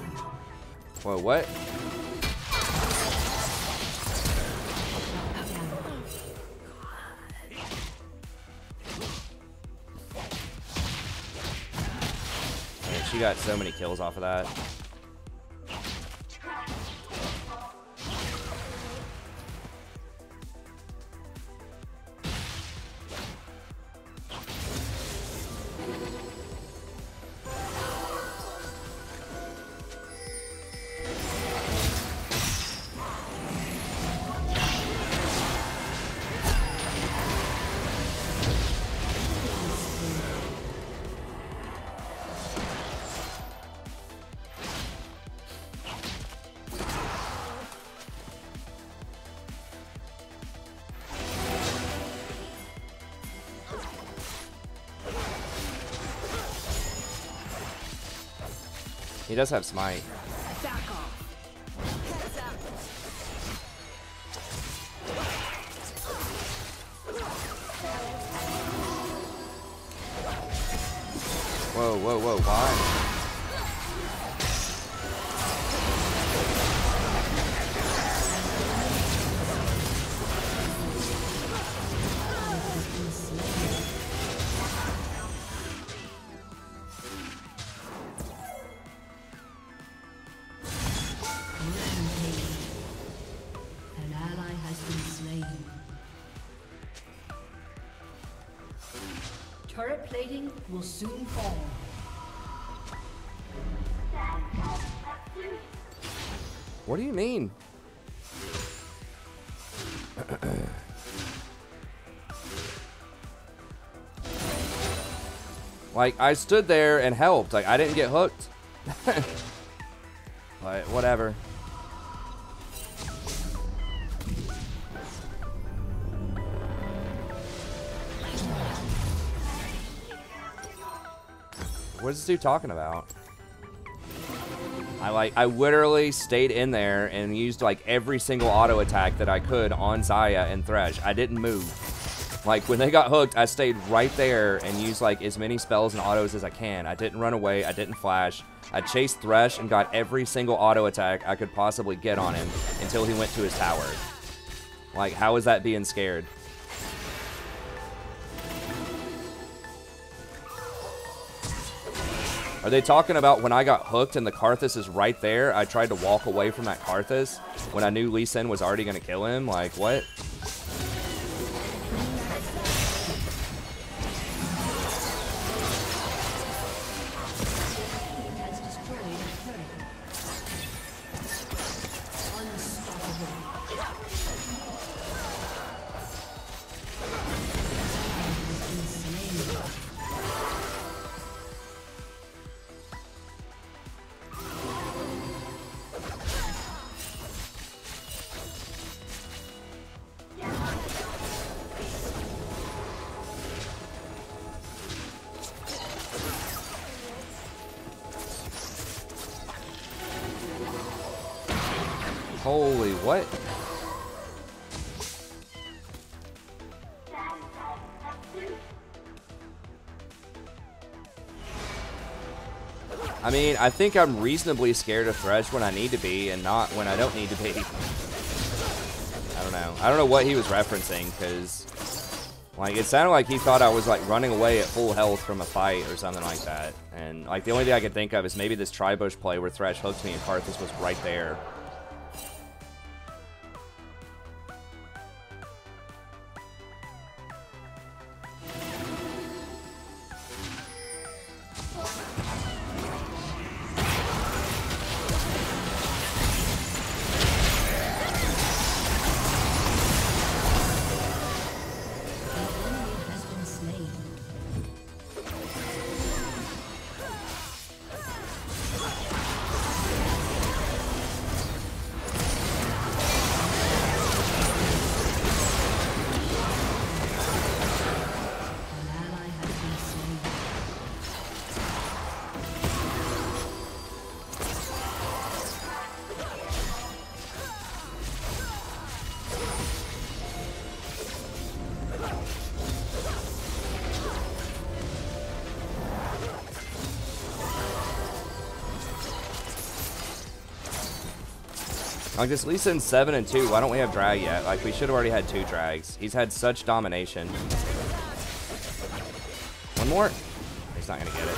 Whoa, what? Man, she got so many kills off of that. He does have smite. Whoa, whoa, whoa, why? An ally has been slain. Turret plating will soon fall. What do you mean? Like, I stood there and helped. Like, I didn't get hooked. But whatever. What is this dude talking about? I literally stayed in there and used like every single auto attack that I could on Xayah and Thresh. I didn't move. Like when they got hooked, I stayed right there and used like as many spells and autos as I can. I didn't run away. I didn't flash. I chased Thresh and got every single auto attack I could possibly get on him until he went to his tower. Like, how is that being scared? Are they talking about when I got hooked and the Karthus is right there, I tried to walk away from that Karthus when I knew Lee Sin was already going to kill him? Like, what? Holy what? I mean, I think I'm reasonably scared of Thresh when I need to be and not when I don't need to be. I don't know. I don't know what he was referencing because Like, it sounded like he thought I was, like, running away at full health from a fight or something like that. And, like, the only thing I could think of is maybe this tri-bush play where Thresh hooked me and Karthus was right there. Like, this Lee Sin's 7 and 2. Why don't we have drag yet? Like, we should have already had 2 drags. He's had such domination. One more? He's not gonna get it.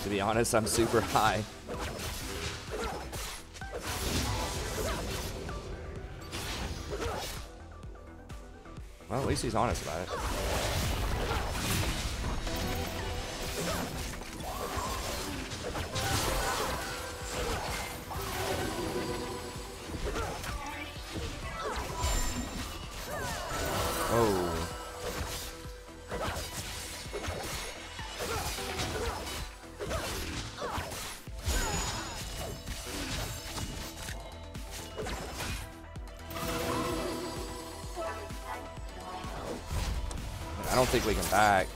To be honest, I'm super high. Well, at least he's honest about it. Oh. I don't think we can back.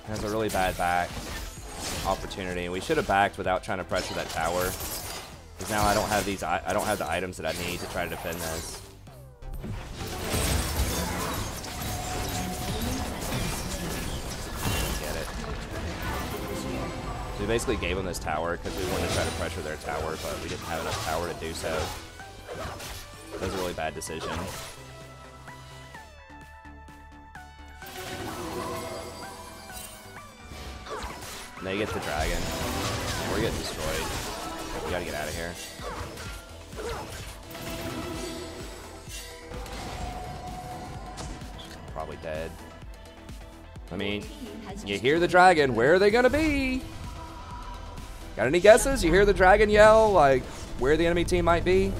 Has a really bad back opportunity. We should have backed without trying to pressure that tower. Because now I don't have these. I don't have the items that I need to try to defend this. Get it. So we basically gave them this tower because we wanted to try to pressure their tower, but we didn't have enough power to do so. That was a really bad decision. And they get the dragon. Or we get destroyed. We gotta get out of here. Probably dead. I mean, you hear the dragon. Where are they gonna be? Got any guesses? You hear the dragon yell, like, where the enemy team might be?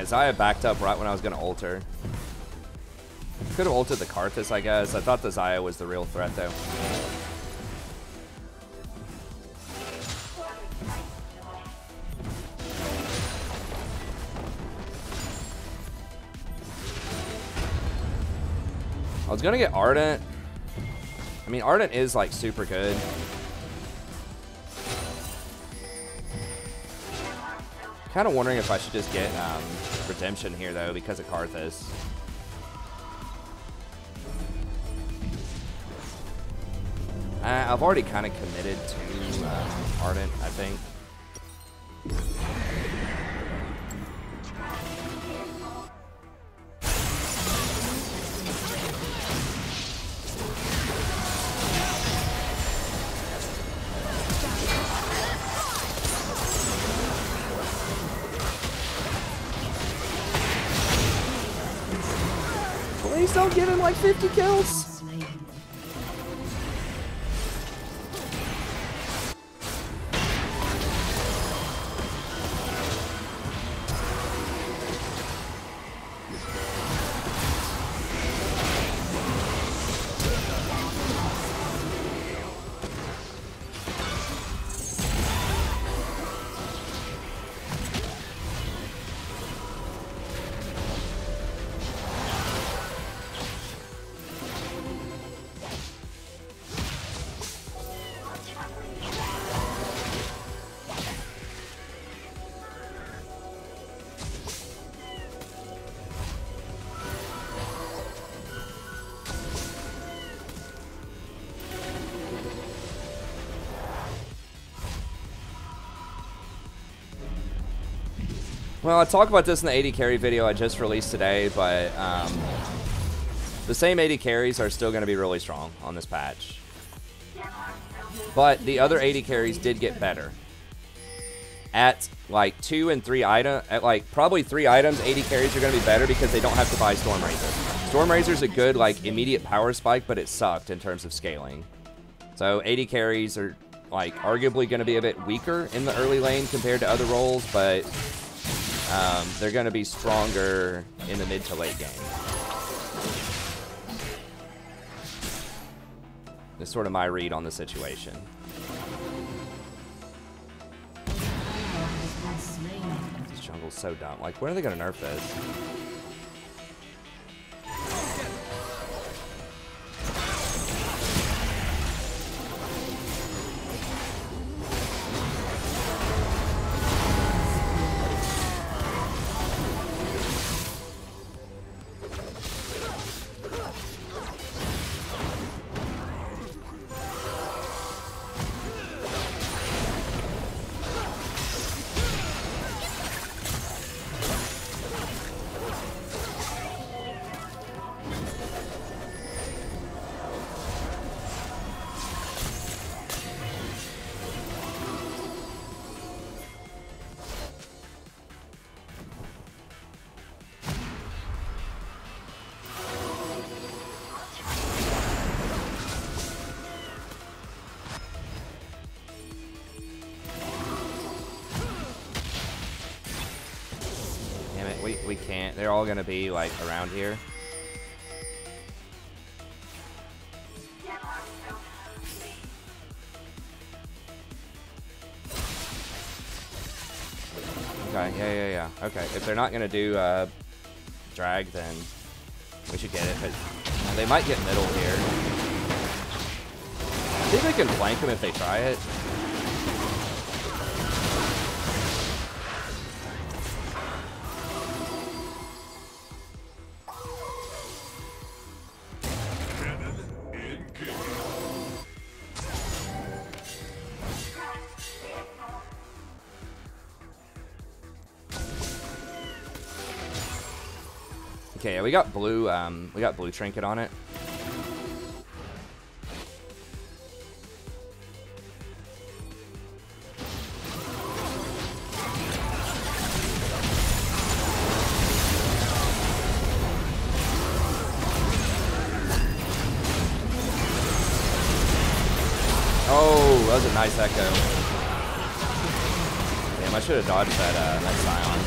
Zaya backed up right when I was going to ult her. Could have ulted the Karthus, I guess. I thought the Zaya was the real threat, though. I was going to get Ardent. I mean, Ardent is, like, super good. Kind of wondering if I should just get Redemption here, though, because of Karthus. I've already kind of committed to Ardent, I think. Please don't give him like 50 kills. Slain. Well, I talked about this in the 80 carry video I just released today, but the same 80 carries are still going to be really strong on this patch. But the other 80 carries did get better. At like 2 and 3 items, at like probably 3 items, 80 carries are going to be better because they don't have to buy Storm Razor. Storm Razor's a good like immediate power spike, but it sucked in terms of scaling. So 80 carries are like arguably going to be a bit weaker in the early lane compared to other roles, but they're going to be stronger in the mid to late game. That's sort of my read on the situation. This jungle's so dumb. Like, when are they going to nerf this? We can't. They're all going to be, like, around here. Okay, yeah. Okay, if they're not going to do drag, then we should get it. But they might get middle here. I think they can flank them if they try it. Okay, yeah, we got blue trinket on it. Oh, that was a nice echo. Damn, I should have dodged that Scion.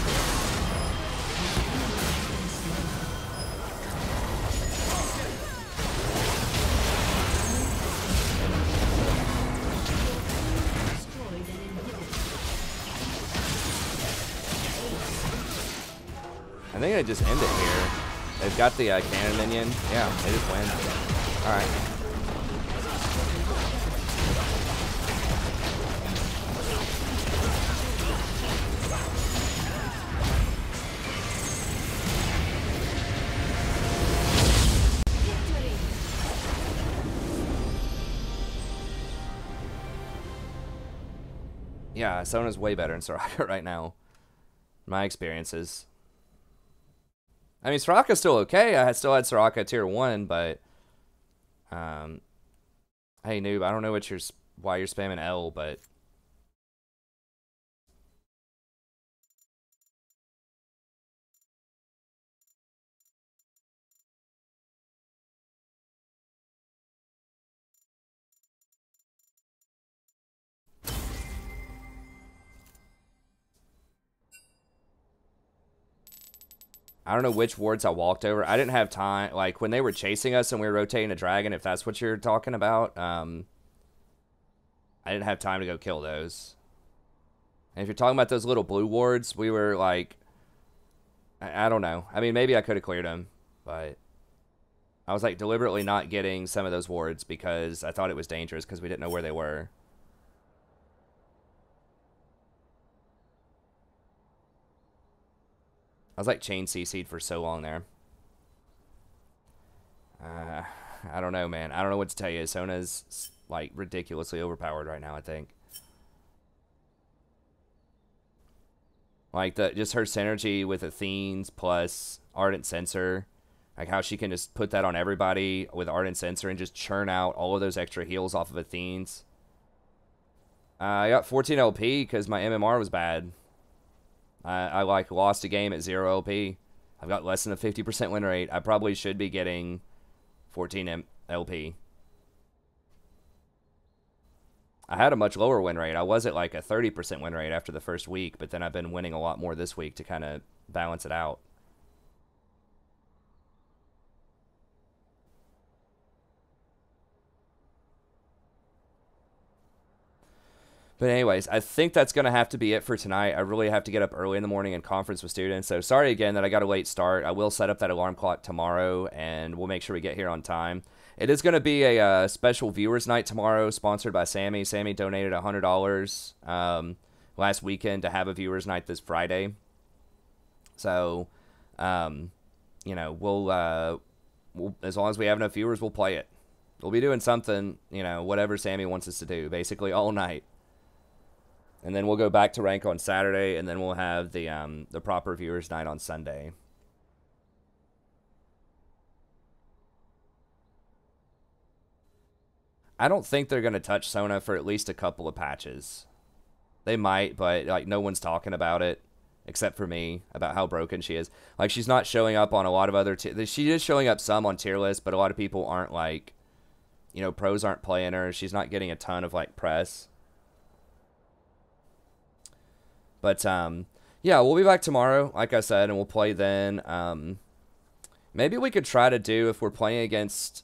I think they just end it here. They've got the cannon minion. Yeah, they just win. Alright. Yeah, Sona's way better in Soraka right now. My experiences. I mean, Soraka's still okay. I still had Soraka tier 1, but hey noob, I don't know why you're spamming L, but I don't know which wards I walked over. I didn't have time. Like, when they were chasing us and we were rotating a dragon, if that's what you're talking about, I didn't have time to go kill those. And if you're talking about those little blue wards, we were, like... I don't know. I mean, maybe I could have cleared them, but... I was, like, deliberately not getting some of those wards because I thought it was dangerous because we didn't know where they were. I was like chain CC'd for so long there. I don't know, man. I don't know what to tell you. Sona's like ridiculously overpowered right now, I think. Like just her synergy with Athene's plus Ardent Sensor. Like how she can just put that on everybody with Ardent Sensor and just churn out all of those extra heals off of Athene's. I got 14 LP because my MMR was bad. I like lost a game at 0 LP. I've got less than a 50% win rate. I probably should be getting 14 LP. I had a much lower win rate. I was at like a 30% win rate after the first week, but then I've been winning a lot more this week to kind of balance it out. But anyways, I think that's going to have to be it for tonight. I really have to get up early in the morning and conference with students. So sorry again that I got a late start. I will set up that alarm clock tomorrow, and we'll make sure we get here on time. It is going to be a special viewers night tomorrow, sponsored by Sammy. Sammy donated $100 last weekend to have a viewers night this Friday. So, you know, we'll as long as we have enough viewers, we'll play it. We'll be doing something, you know, whatever Sammy wants us to do, basically all night. And then we'll go back to rank on Saturday, and then we'll have the proper viewers night on Sunday. I don't think they're going to touch Sona for at least a couple of patches. They might, but like no one's talking about it except for me about how broken she is. Like she's not showing up on a lot of other she is showing up some on tier lists, but a lot of people aren't like, you know, pros aren't playing her. She's not getting a ton of like press. But, yeah, we'll be back tomorrow, like I said, and we'll play then. Maybe we could try to do, if we're playing against,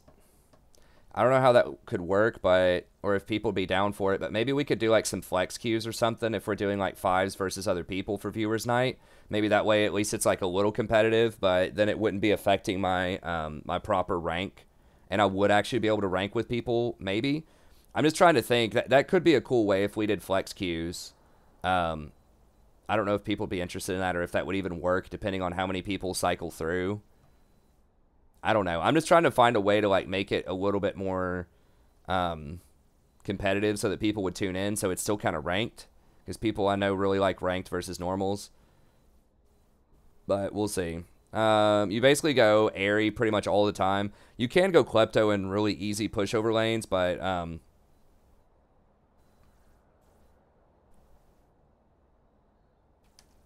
I don't know how that could work, but, or if people would be down for it, but maybe we could do, like, some flex queues or something if we're doing, like, 5s versus other people for viewers night. Maybe that way, at least it's, like, a little competitive, but then it wouldn't be affecting my, my proper rank, and I would actually be able to rank with people, maybe. I'm just trying to think, that could be a cool way if we did flex queues. I don't know if people would be interested in that or if that would even work, depending on how many people cycle through. I don't know. I'm just trying to find a way to like make it a little bit more competitive so that people would tune in, so it's still kind of ranked. Because people I know really like ranked versus normals. But we'll see. You basically go airy pretty much all the time. You can go klepto in really easy pushover lanes, but...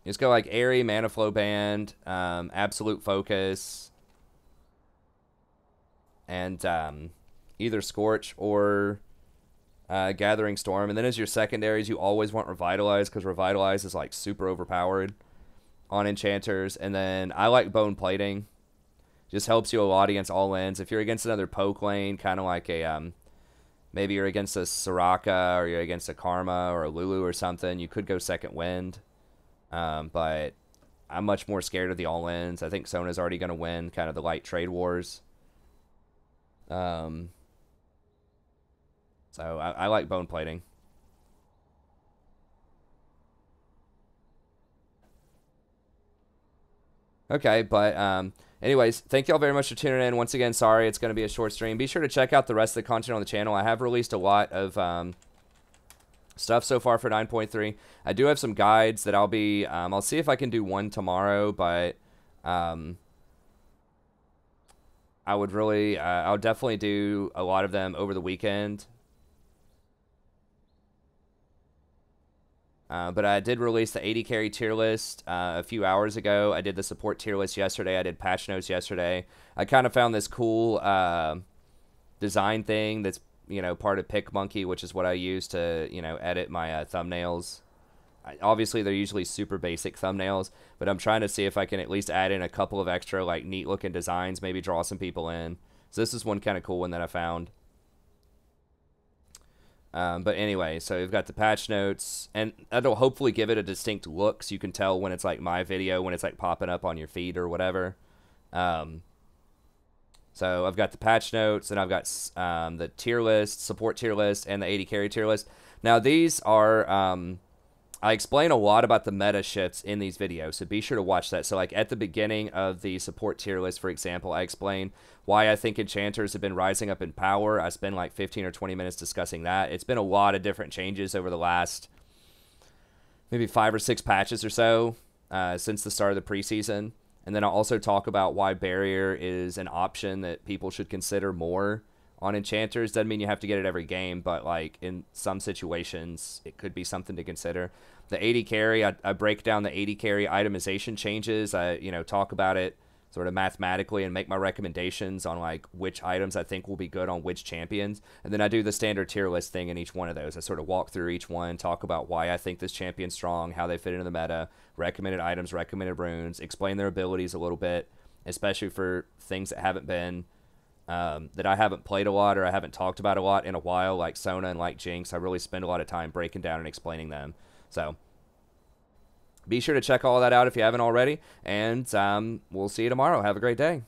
just go like airy, mana flow band, absolute focus, and either Scorch or Gathering Storm. And then as your secondaries, you always want Revitalize, because Revitalize is like super overpowered on enchanters. And then I like Bone Plating. Just helps you a lot against all ends. If you're against another poke lane, kind of like a maybe you're against a Soraka or you're against a Karma or a Lulu or something, you could go Second Wind. But I'm much more scared of the all-ins. I think Sona's already going to win kind of the light trade wars. So I like Bone Plating. Okay, but anyways, thank y'all very much for tuning in. Once again, sorry it's going to be a short stream. Be sure to check out the rest of the content on the channel. I have released a lot of stuff so far for 9.3. I do have some guides that I'll be, I'll see if I can do one tomorrow, but I would really, I'll definitely do a lot of them over the weekend. But I did release the 80 carry tier list a few hours ago. I did the support tier list yesterday. I did patch notes yesterday. I kind of found this cool design thing that's, you know, part of PicMonkey, which is what I use to, you know, edit my thumbnails. obviously they're usually super basic thumbnails, but I'm trying to see if I can at least add in a couple of extra like neat looking designs, maybe draw some people in. So this is one kind of cool one that I found. But anyway, so we've got the patch notes, and that'll hopefully give it a distinct look, so you can tell when it's like my video, when it's like popping up on your feed or whatever. So I've got the patch notes, and I've got the tier list, support tier list, and the 80 carry tier list. Now these are, I explain a lot about the meta shifts in these videos, so be sure to watch that. So like at the beginning of the support tier list, for example, I explain why I think enchanters have been rising up in power. I spend like 15 or 20 minutes discussing that. It's been a lot of different changes over the last maybe 5 or 6 patches or so since the start of the preseason. And then I'll also talk about why barrier is an option that people should consider more on enchanters. Doesn't mean you have to get it every game, but like in some situations it could be something to consider. The 80 carry, I break down the 80 carry itemization changes. I talk about it sort of mathematically and make my recommendations on like which items I think will be good on which champions. And then I do the standard tier list thing in each one of those. I sort of walk through each one, talk about why I think this champion's strong, how they fit into the meta, recommended items, recommended runes, explain their abilities a little bit, especially for things that haven't been that I haven't played a lot or I haven't talked about a lot in a while, like Sona and like Jinx. I really spend a lot of time breaking down and explaining them. So be sure to check all that out if you haven't already, and we'll see you tomorrow. Have a great day.